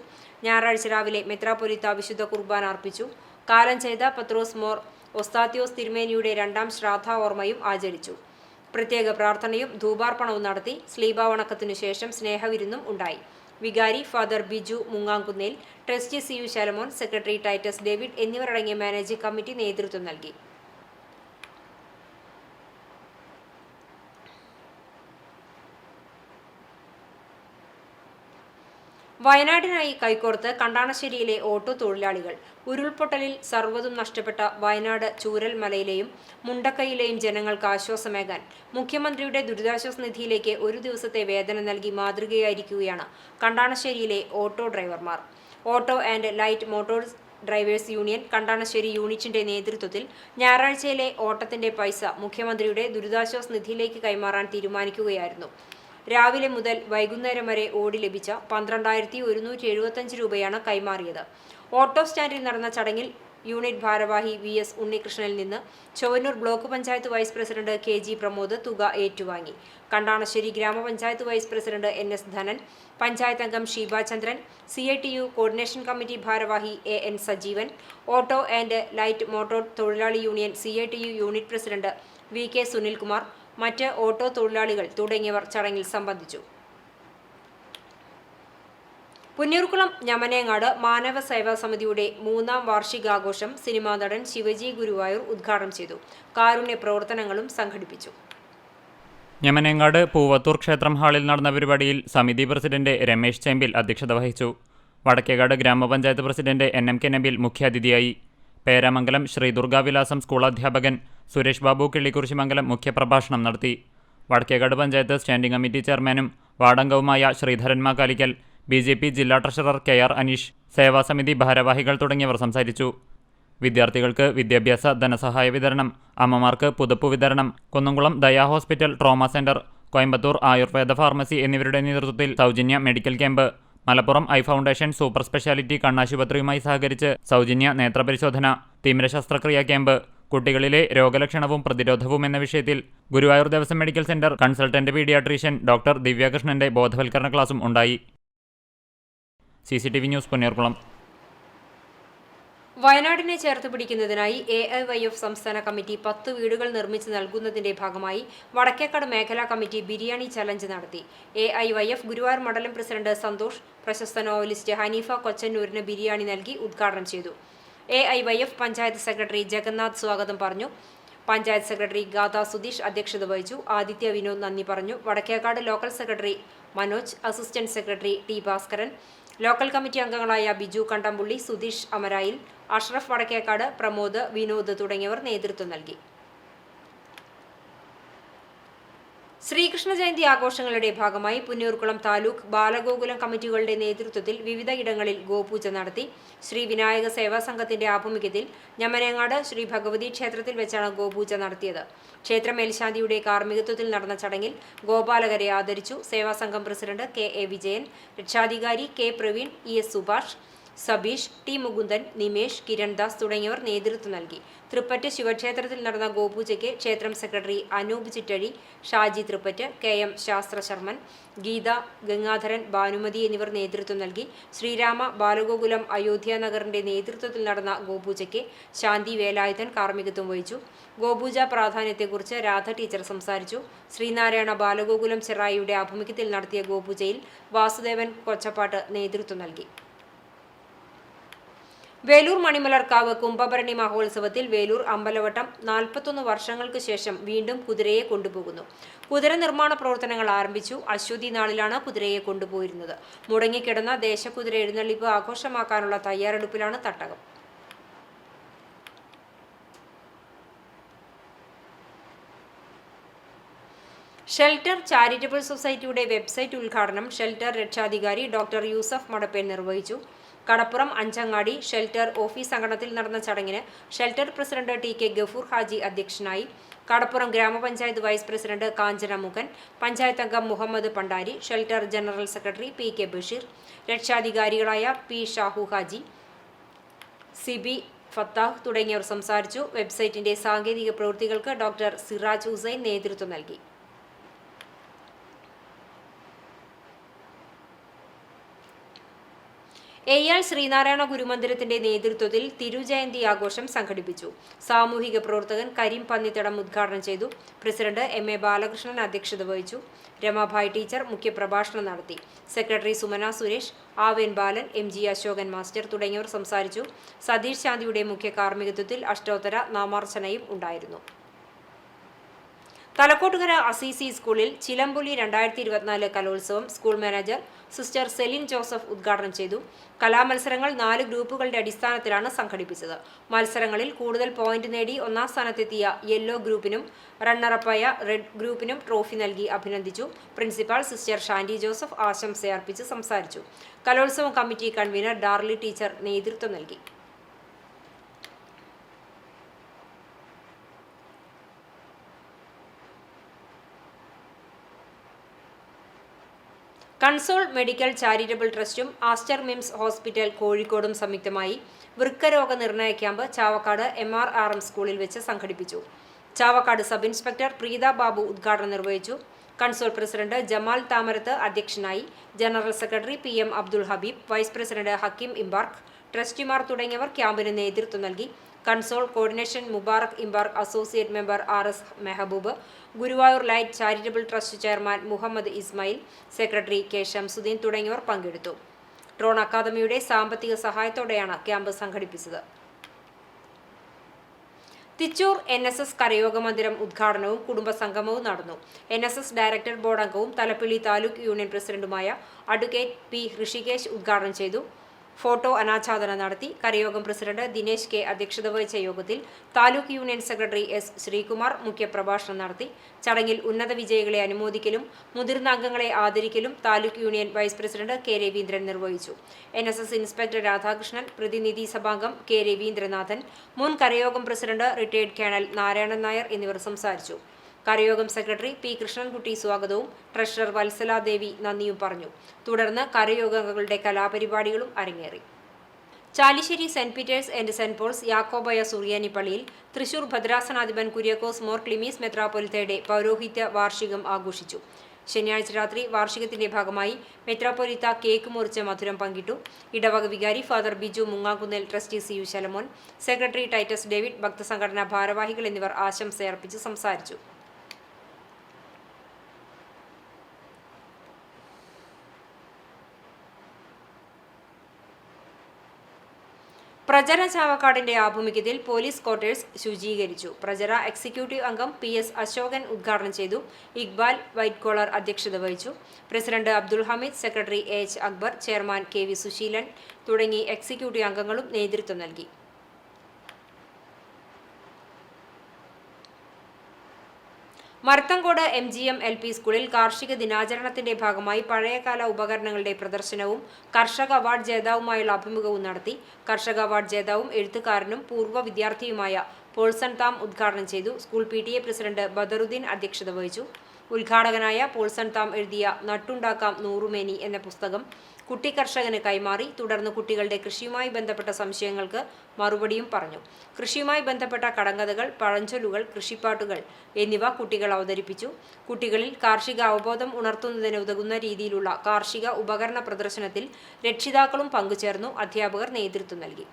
ഞായറാഴ്ച രാവിലെ മെത്രാപ്പൊലീത്ത വിശുദ്ധ കുർബാന അർപ്പിച്ചു. കാലം ചെയ്ത പത്രോസ് മോർ ഒസ്താത്യോസ് തിരുമേനിയുടെ 2ാം ശ്രാദ്ധ ഓർമ്മയും ആചരിച്ചു. പ്രത്യേക പ്രാർത്ഥനയും ധൂപാർപ്പണവും നടത്തി. സ്ലീബ വണക്കത്തിനു ശേഷം സ്നേഹവിരുന്നും ഉണ്ടായി. വികാരി father Biju Mungankunnel, trustee CU Shalamon, secretary Titus David എന്നിവരടങ്ങിയ മാനേജിംഗ് കമ്മിറ്റി നേതൃത്വം നൽകി. വയനാടിനായി കൈകോർത്ത് കണ്ടാണശ്ശേരിയിലെ ഓട്ടോ തൊഴിലാളികൾ. ഉരുൾപൊട്ടലിൽ സർവ്വതും നഷ്ടപ്പെട്ട വയനാട് ചൂരൽ മലയിലെയും മുണ്ടക്കയിലെയും ജനങ്ങൾക്ക് ആശ്വാസമേകാൻ മുഖ്യമന്ത്രിയുടെ ദുരിതാശ്വാസ നിധിയിലേക്ക് ഒരു ദിവസത്തെ വേതനം നൽകി മാതൃകയായിരിക്കുകയാണ് കണ്ടാണശ്ശേരിയിലെ ഓട്ടോ ഡ്രൈവർമാർ. Auto and light Motors drivers union Kandanassery യൂണിറ്റിന്റെ നേതൃത്വത്തിൽ ഞായറാഴ്ചയിലെ ഓട്ടത്തിന്റെ പൈസ മുഖ്യമന്ത്രിയുടെ ദുരിതാശ്വാസ നിധിയിലേക്ക് കൈമാറാൻ തീരുമാനിക്കുകയായിരുന്നു. രാവിലെ മുതൽ വൈകുന്നേരം വരെ ഓടി ലഭിച്ച 12,175 രൂപയാണ് കൈമാറിയത്. ഓട്ടോ സ്റ്റാൻഡിൽ നടന്ന ചടങ്ങിൽ യൂണിറ്റ് ഭാരവാഹി VS ഉണ്ണികൃഷ്ണനിൽ നിന്ന് Chovvannur block panchayat vice president KG Pramod തുക ഏറ്റുവാങ്ങി. കണ്ടാണശ്ശേരി ഗ്രാമപഞ്ചായത്ത് vice president NS Dhanan, panchayat അംഗം Sheeba Chandran, CITU coordination committee ഭാരവാഹി AN Sajeevan, auto and light motor തൊഴിലാളി union CITU unit president VK Sunilkumar, മറ്റ് ഓട്ടോ തൊഴിലാളികൾ തുടങ്ങിയവർ ചടങ്ങിൽ സംബന്ധിച്ചു. പുന്നൂർകുളം ഞമനേങ്ങാട് മാനവ സേവാ സമിതിയുടെ 3ാം വാർഷികാഘോഷം സിനിമാ നടൻ ശിവജി ഗുരുവായൂർ ഉദ്ഘാടനം ചെയ്തു. കാരുണ്യ പ്രവർത്തനങ്ങളും സംഘടിപ്പിച്ചു. ഞമനേങ്ങാട് പൂവത്തൂർ ക്ഷേത്രം ഹാളിൽ നടന്ന പരിപാടിയിൽ സമിതി പ്രസിഡന്റ് രമേശ് ചേമ്പിൽ അധ്യക്ഷത വഹിച്ചു. വടക്കേകാട് ഗ്രാമപഞ്ചായത്ത് പ്രസിഡന്റ് NMK നബീൽ മുഖ്യാതിഥിയായി. പേരാമംഗലം ശ്രീ ദുർഗാവിലാസം സ്കൂൾ അധ്യാപകൻ സുരേഷ് ബാബു കിള്ളിക്കുറിശിമംഗലം മുഖ്യപ്രഭാഷണം നടത്തി. വടക്കേകാട് പഞ്ചായത്ത് സ്റ്റാൻഡിംഗ് കമ്മിറ്റി ചെയർമാനും വാർഡംഗവുമായ ശ്രീധരൻ മാക്കാലിക്കൽ, BJP ജില്ലാ ട്രഷറർ KR അനീഷ്, സേവാസമിതി ഭാരവാഹികൾ തുടങ്ങിയവർ സംസാരിച്ചു. വിദ്യാർത്ഥികൾക്ക് വിദ്യാഭ്യാസ ധനസഹായ വിതരണം, അമ്മമാർക്ക് പുതപ്പ് വിതരണം, Kunnamkulam Daya hospital, trauma centre, Coimbatore Ayurveda pharmacy എന്നിവരുടെ നേതൃത്വത്തിൽ സൗജന്യ medical camp, Malappuram eye foundation super speciality കണ്ണാശുപത്രിയുമായി സഹകരിച്ച് സൗജന്യ നേത്രപരിശോധന, തീവ്ര ശസ്ത്രക്രിയാ ക്യാമ്പ്, കുട്ടികളിലെ രോഗലക്ഷണവും പ്രതിരോധവും എന്ന വിഷയത്തിൽ Guruvayur Devaswom medical centre consultant paediatrician doctor ദിവ്യകൃഷ്ണന്റെ ബോധവൽക്കരണ ക്ലാസും ഉണ്ടായി. CCTV news Punnurkulam. വയനാടിനെ ചേർത്ത് പിടിക്കുന്നതിനായി AIYF സംസ്ഥാന കമ്മിറ്റി 10 വീടുകൾ നിർമ്മിച്ച് നൽകുന്നതിന്റെ ഭാഗമായി വടക്കേക്കാട് മേഖലാ കമ്മിറ്റി ബിരിയാണി ചലഞ്ച് നടത്തി. AIYF ഗുരുവായൂർ മണ്ഡലം പ്രസിഡന്റ് സന്തോഷ്, പ്രശസ്ത നോവലിസ്റ്റ് ഹനീഫ കൊച്ചന്നൂരിന് ബിരിയാണി നൽകി ഉദ്ഘാടനം ചെയ്തു. AIYF പഞ്ചായത്ത് സെക്രട്ടറി ജഗന്നാഥ് സ്വാഗതം പറഞ്ഞു. പഞ്ചായത്ത് സെക്രട്ടറി ഗാഥ സുധീഷ് അധ്യക്ഷത വഹിച്ചു. ആദിത്യ വിനോദ് നന്ദി പറഞ്ഞു. Vadakkekad local secretary Manoj, assistant secretary T Bhaskaran, local committee അംഗങ്ങളായ ബിജു കണ്ടംപുള്ളി, സുധീഷ് അമരായിൽ, അഷ്റഫ് വടക്കേക്കാട്, പ്രമോദ്, വിനോദ് തുടങ്ങിയവർ നേതൃത്വം നൽകി. ശ്രീകൃഷ്ണ ജയന്തി ആഘോഷങ്ങളുടെ ഭാഗമായി പുന്നൂർകുളം താലൂക്ക് ബാലഗോകുലം കമ്മിറ്റികളുടെ നേതൃത്വത്തിൽ വിവിധ ഇടങ്ങളിൽ ഗോപൂജ നടത്തി. ശ്രീ വിനായക സേവാ സംഘത്തിന്റെ ആഭിമുഖ്യത്തിൽ ഞമനേങ്ങാട് ശ്രീ ഭഗവതി ക്ഷേത്രത്തിൽ വെച്ചാണ് ഗോപൂജ നടത്തിയത്. ക്ഷേത്ര മേൽശാന്തിയുടെ കാർമ്മികത്വത്തിൽ നടന്ന ചടങ്ങിൽ ഗോപാലകരെ ആദരിച്ചു. സേവാസംഘം പ്രസിഡന്റ് KA വിജയൻ, രക്ഷാധികാരി K Praveen, ES Subhash, Sabeesh, T Mukundan, Nimesh, Kirandas തുടങ്ങിയവർ നേതൃത്വം നൽകി. തൃപ്പറ്റ് ശിവക്ഷേത്രത്തിൽ നടന്ന ഗോപൂജയ്ക്ക് ക്ഷേത്രം സെക്രട്ടറി അനൂപ് ചിറ്റഴി, ഷാജി തൃപ്പറ്റ്, KM ശാസ്ത്രശർമ്മൻ, ഗീത, ഗംഗാധരൻ, ഭാനുമതി എന്നിവർ നേതൃത്വം നൽകി. ശ്രീരാമ ബാലഗോകുലം അയോധ്യ നഗറിന്റെ നേതൃത്വത്തിൽ നടന്ന ഗോപൂജയ്ക്ക് ശാന്തി വേലായുധൻ കാർമ്മികത്വം വഹിച്ചു. ഗോപൂജ പ്രാധാന്യത്തെക്കുറിച്ച് രാധ ടീച്ചർ സംസാരിച്ചു. ശ്രീനാരായണ ബാലഗോകുലം ചെറായിയുടെ ആഭിമുഖ്യത്തിൽ നടത്തിയ ഗോപൂജയിൽ വാസുദേവൻ കൊച്ചപ്പാട്ട് നേതൃത്വം നൽകി. വേലൂർ മണിമലർക്കാവ് കുംഭഭരണി മഹോത്സവത്തിൽ വേലൂർ അമ്പലവട്ടം 41 വർഷങ്ങൾക്ക് ശേഷം വീണ്ടും കുതിരയെ കൊണ്ടുപോകുന്നു. കുതിര നിർമ്മാണ പ്രവർത്തനങ്ങൾ ആരംഭിച്ചു. അശ്വതി നാളിലാണ് കുതിരയെ കൊണ്ടുപോയിരുന്നത്. മുടങ്ങിക്കിടന്ന ദേശക്കുതിര എഴുന്നള്ളിപ്പ് ആഘോഷമാക്കാനുള്ള തയ്യാറെടുപ്പിലാണ് തട്ടകം. ഷെൽട്ടർ ചാരിറ്റബിൾ സൊസൈറ്റിയുടെ വെബ്സൈറ്റ് ഉദ്ഘാടനം ഷെൽട്ടർ രക്ഷാധികാരി ഡോക്ടർ യൂസഫ് മടപ്പേൽ നിർവഹിച്ചു. കടപ്പുറം അഞ്ചങ്ങാടി ഷെൽട്ടർ ഓഫീസ് അങ്കണത്തിൽ നടന്ന ചടങ്ങിന് shelter president TK Gafoor Haji അധ്യക്ഷനായി. കടപ്പുറം ഗ്രാമപഞ്ചായത്ത് വൈസ് പ്രസിഡന്റ് കാഞ്ചന മുഖൻ, പഞ്ചായത്ത് അംഗം Muhammad Pandari, shelter general secretary PK Basheer, രക്ഷാധികാരികളായ P ഷാഹു ഹാജി, CB ഫത്താഹ് തുടങ്ങിയവർ സംസാരിച്ചു. വെബ്സൈറ്റിന്റെ സാങ്കേതിക പ്രവൃത്തികൾക്ക് ഡോക്ടർ സിറാജ് ഹുസൈൻ നേതൃത്വം നൽകി. AL ശ്രീനാരായണ ഗുരുമന്ദിരത്തിന്റെ നേതൃത്വത്തിൽ തിരുജയന്തി ആഘോഷം സംഘടിപ്പിച്ചു. സാമൂഹിക പ്രവർത്തകൻ കരീം പന്നിത്തടം ഉദ്ഘാടനം ചെയ്തു. പ്രസിഡന്റ് MA ബാലകൃഷ്ണൻ അധ്യക്ഷത വഹിച്ചു. രമാഭായ് ടീച്ചർ മുഖ്യപ്രഭാഷണം നടത്തി. സെക്രട്ടറി സുമന സുരേഷ്, ആവേൻ ബാലൻ, MG അശോകൻ മാസ്റ്റർ തുടങ്ങിയവർ സംസാരിച്ചു. സതീഷ് ശാന്തിയുടെ മുഖ്യ കാർമ്മികത്വത്തിൽ അഷ്ടോത്തര നാമാർച്ചനയും ഉണ്ടായിരുന്നു. തലക്കോട്ടുകര അസീസി സ്കൂളിൽ ചിലമ്പൊലി 2024 കലോത്സവം school manager sister Celine Joseph ഉദ്ഘാടനം ചെയ്തു. കലാമത്സരങ്ങൾ 4 ഗ്രൂപ്പുകളുടെ അടിസ്ഥാനത്തിലാണ് സംഘടിപ്പിച്ചത്. മത്സരങ്ങളിൽ കൂടുതൽ പോയിന്റ് നേടി ഒന്നാം സ്ഥാനത്തെത്തിയ യെല്ലോ ഗ്രൂപ്പിനും റണ്ണറപ്പായ റെഡ് ഗ്രൂപ്പിനും ട്രോഫി നൽകി അഭിനന്ദിച്ചു. പ്രിൻസിപ്പാൾ സിസ്റ്റർ ഷാൻഡി ജോസഫ് ആശംസയർപ്പിച്ച് സംസാരിച്ചു. കലോത്സവം കമ്മിറ്റി കൺവീനർ ഡാർലി ടീച്ചർ നേതൃത്വം നൽകി. കൺസോൾ മെഡിക്കൽ ചാരിറ്റബിൾ ട്രസ്റ്റും ആസ്റ്റർ മിംസ് ഹോസ്പിറ്റൽ കോഴിക്കോടും സംയുക്തമായി വൃക്കരോഗ നിർണയ ക്യാമ്പ് ചാവക്കാട് MRRM സ്കൂളിൽ വെച്ച് സംഘടിപ്പിച്ചു. ചാവക്കാട് സബ് ഇൻസ്പെക്ടർ പ്രീത ബാബു ഉദ്ഘാടനം നിർവഹിച്ചു. കൺസോൾ പ്രസിഡന്റ് ജമാൽ താമരത്ത് അധ്യക്ഷനായി. General secretary PM Abdul Habeeb, vice president Hakkim Embark, ട്രസ്റ്റിമാർ തുടങ്ങിയവർ ക്യാമ്പിന് നേതൃത്വം നൽകി. Console coordination Mubarak Embark associate member RS Mehboob, Guruvayur light charitable trust chairman Muhammad Ismail, secretary K Shamsudheen തുടങ്ങിയവർ പങ്കെടുത്തു. ഡ്രോൺ അക്കാദമിയുടെ സാമ്പത്തിക സഹായത്തോടെയാണ് ക്യാമ്പ് സംഘടിപ്പിച്ചത്. തിച്ചൂർ NSS കരയോഗ മന്ദിരം ഉദ്ഘാടനവും കുടുംബസംഗമവും നടന്നു. NSS ഡയറക്ടർ ബോർഡ് അംഗവും തലപ്പള്ളി താലൂക്ക് യൂണിയൻ പ്രസിഡന്റുമായ അഡ്വക്കേറ്റ് P ഋഷികേശ് ഉദ്ഘാടനം ചെയ്തു. ഫോട്ടോ അനാച്ഛാദനം നടത്തി. കരയോഗം പ്രസിഡന്റ് ദിനേശ് K അധ്യക്ഷത വഹിച്ച യോഗത്തിൽ taluk union secretary S Sreekumar മുഖ്യപ്രഭാഷണം നടത്തി. ചടങ്ങിൽ ഉന്നത വിജയികളെ അനുമോദിക്കലും മുതിർന്ന അംഗങ്ങളെ ആദരിക്കലും taluk union vice president K Raveendran നിർവഹിച്ചു. NSS ഇൻസ്പെക്ടർ രാധാകൃഷ്ണൻ, പ്രതിനിധി സഭാംഗം K രവീന്ദ്രനാഥൻ, മുൻ കരയോഗം president retired colonel Narayanan Nair എന്നിവർ സംസാരിച്ചു. കരയോഗം സെക്രട്ടറി P കൃഷ്ണൻകുട്ടി സ്വാഗതവും ട്രഷറർ വത്സലാദേവി നന്ദിയും പറഞ്ഞു. തുടർന്ന് കരയോഗാംഗങ്ങളുടെ കലാപരിപാടികളും അരങ്ങേറി. Chalissery saint Peter's and saint Paul's Yakobaya സുറിയാനി പള്ളിയിൽ തൃശൂർ ഭദ്രാസനാധിപൻ കുര്യാക്കോസ് മോർ ക്ലിമീസ് മെത്രാപ്പൊലിത്തയുടെ പൗരോഹിത്യ വാർഷികം ആഘോഷിച്ചു. ശനിയാഴ്ച രാത്രി വാർഷികത്തിന്റെ ഭാഗമായി മെത്രാപ്പൊലീത്ത കേക്ക് മുറിച്ച് മധുരം പങ്കിട്ടു. ഇടവക വികാരി father Biju Mungakunnel, trustee C U Shalamon, secretary Titus David, ഭക്തസംഘടനാ ഭാരവാഹികൾ എന്നിവർ ആശംസയർപ്പിച്ച് സംസാരിച്ചു. പ്രജര ചാവക്കാടിന്റെ ആഭിമുഖ്യത്തിൽ പോലീസ് ക്വാർട്ടേഴ്സ് ശുചീകരിച്ചു. പ്രജര എക്സിക്യൂട്ടീവ് അംഗം PS അശോകൻ ഉദ്ഘാടനം ചെയ്തു. ഇക്ബാൽ വൈറ്റ് കോളർ അധ്യക്ഷത വഹിച്ചു. President Abdul Hameed, secretary AH Akbar, chairman KV Susheelan തുടങ്ങി എക്സിക്യൂട്ടീവ് അംഗങ്ങളും നേതൃത്വം നൽകി. മർത്തങ്കോട് MGM LP സ്കൂളിൽ കാർഷിക ദിനാചരണത്തിന്റെ ഭാഗമായി പഴയകാല ഉപകരണങ്ങളുടെ പ്രദർശനവും കർഷക അവാർഡ് ജേതാവുമായുള്ള അഭിമുഖവും നടത്തി. കർഷക അവാർഡ് ജേതാവും എഴുത്തുകാരനും പൂർവ്വ വിദ്യാർത്ഥിയുമായ പോൾസൺ താം ഉദ്ഘാടനം ചെയ്തു. സ്കൂൾ PTA പ്രസിഡന്റ് ബദറുദ്ദീൻ അധ്യക്ഷത വഹിച്ചു. ഉദ്ഘാടകനായ പോൾസൺ താം എഴുതിയ നട്ടുണ്ടാക്കാം നൂറുമേനി എന്ന പുസ്തകം കുട്ടി കർഷകന് കൈമാറി. തുടർന്ന് കുട്ടികളുടെ കൃഷിയുമായി ബന്ധപ്പെട്ട സംശയങ്ങൾക്ക് മറുപടിയും പറഞ്ഞു. കൃഷിയുമായി ബന്ധപ്പെട്ട കടങ്കഥകൾ, പഴഞ്ചൊല്ലുകൾ, കൃഷിപ്പാട്ടുകൾ എന്നിവ കുട്ടികൾ അവതരിപ്പിച്ചു. കുട്ടികളിൽ കാർഷിക അവബോധം ഉണർത്തുന്നതിന് ഉതകുന്ന രീതിയിലുള്ള കാർഷിക ഉപകരണ പ്രദർശനത്തിൽ രക്ഷിതാക്കളും പങ്കുചേർന്നു. അധ്യാപകർ നേതൃത്വം നൽകി.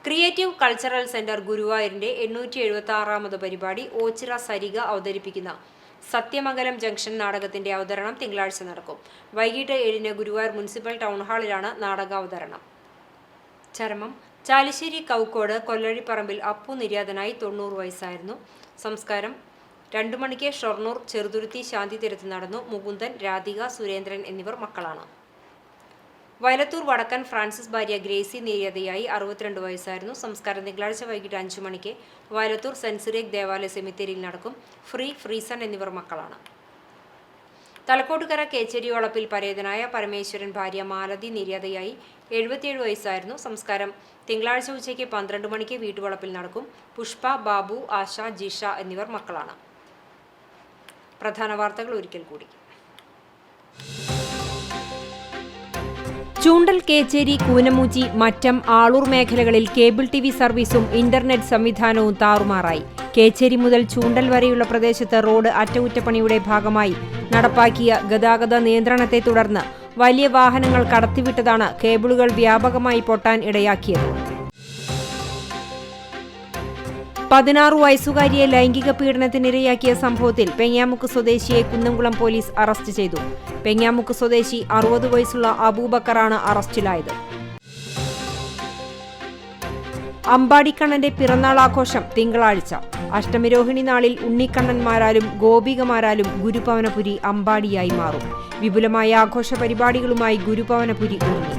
ക്രിയേറ്റീവ് കൾച്ചറൽ സെന്റർ ഗുരുവായൂരിന്റെ 876ാമത് പരിപാടി ഓച്ചിറ സരിക അവതരിപ്പിക്കുന്ന സത്യമംഗലം ജംഗ്ഷൻ നാടകത്തിന്റെ അവതരണം തിങ്കളാഴ്ച നടക്കും. വൈകിട്ട് 7-ന് ഗുരുവായൂർ മുനിസിപ്പൽ ടൗൺ ഹാളിലാണ് നാടകാവതരണം. ചരമം ചാലിശ്ശേരി കൗക്കോട് കൊല്ലഴിപ്പറമ്പിൽ അപ്പു നിര്യാതനായി 90 വയസ്സായിരുന്നു. സംസ്കാരം 2 മണിക്ക് ഷൊർണൂർ ചെറുതുരുത്തി ശാന്തിതീരത്ത് നടന്നു. മുകുന്ദൻ, രാധിക, സുരേന്ദ്രൻ എന്നിവർ മക്കളാണ്. വയലത്തൂർ വടക്കൻ ഫ്രാൻസിസ് ഭാര്യ ഗ്രേസി നിര്യാതയായി 62 വയസ്സായിരുന്നു. സംസ്കാരം തിങ്കളാഴ്ച വൈകിട്ട് 5 മണിക്ക് വയലത്തൂർ സെന്റ് സിറിയക് ദേവാലയ സെമിത്തേരിയിൽ നടക്കും. ഫ്രീസൺ എന്നിവർ മക്കളാണ്. തലക്കോട്ടുകര കേച്ചേരി വളപ്പിൽ പരേതനായ പരമേശ്വരൻ ഭാര്യ മാലതി നിര്യാതയായി 77 വയസ്സായിരുന്നു. സംസ്കാരം തിങ്കളാഴ്ച ഉച്ചയ്ക്ക് 12 മണിക്ക് വീട്ടുവളപ്പിൽ നടക്കും. പുഷ്പ, ബാബു, ആശ, ജിഷ എന്നിവർ മക്കളാണ്. പ്രധാന വാർത്തകൾ ഒരിക്കൽ കൂടി. ചൂണ്ടൽ, കേച്ചേരി, കൂനമൂച്ചി, മറ്റം, ആളൂർ മേഖലകളിൽ കേബിൾ TV സർവീസും ഇന്റർനെറ്റ് സംവിധാനവും താറുമാറായി. കേച്ചേരി മുതൽ ചൂണ്ടൽ വരെയുള്ള പ്രദേശത്ത് റോഡ് അറ്റകുറ്റപ്പണിയുടെ ഭാഗമായി നടപ്പാക്കിയ ഗതാഗത നിയന്ത്രണത്തെ തുടർന്ന് വലിയ വാഹനങ്ങൾ കടത്തിവിട്ടതാണ് കേബിളുകൾ വ്യാപകമായി പൊട്ടാൻ ഇടയാക്കിയത്. 16 വയസ്സുകാരിയെ ലൈംഗിക പീഡനത്തിനിരയാക്കിയ സംഭവത്തിൽ പെങ്ങാമുക്ക് സ്വദേശിയെ കുന്നംകുളം പോലീസ് അറസ്റ്റ് ചെയ്തു. പെങ്ങാമുക്ക് സ്വദേശി 60 വയസ്സുള്ള അബൂബക്കറാണ് അറസ്റ്റിലായത്. അമ്പാടിക്കണ്ണന്റെ പിറന്നാൾ ആഘോഷം തിങ്കളാഴ്ച. അഷ്ടമിരോഹിണി നാളിൽ ഉണ്ണിക്കണ്ണന്മാരാലും ഗോപികമാരാലും ഗുരുഭവനപുരി അമ്പാടിയായി മാറും. വിപുലമായ ആഘോഷ പരിപാടികളുമായി ഗുരുഭവനപുരി ഒരുങ്ങി.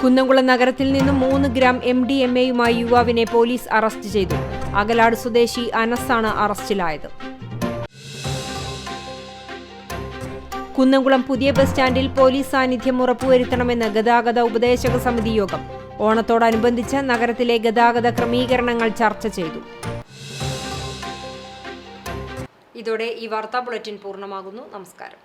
കുന്നംകുളം നഗരത്തിൽ നിന്നും 3 ഗ്രാം MDMA-യുമായി യുവാവിനെ പോലീസ് അറസ്റ്റ് ചെയ്തു. അകലാട് സ്വദേശി അനസാണ് അറസ്റ്റിലായത്. കുന്നംകുളം പുതിയ ബസ് സ്റ്റാൻഡിൽ പോലീസ് സാന്നിധ്യം ഉറപ്പുവരുത്തണമെന്ന് ഗതാഗത ഉപദേശക സമിതി യോഗം. ഓണത്തോടനുബന്ധിച്ച് നഗരത്തിലെ ഗതാഗത ക്രമീകരണങ്ങൾ ചർച്ച ചെയ്തു. ഇതോടെ ഈ വാർത്താ ബുള്ളറ്റിൻ പൂർണ്ണമാകുന്നു. നമസ്കാരം.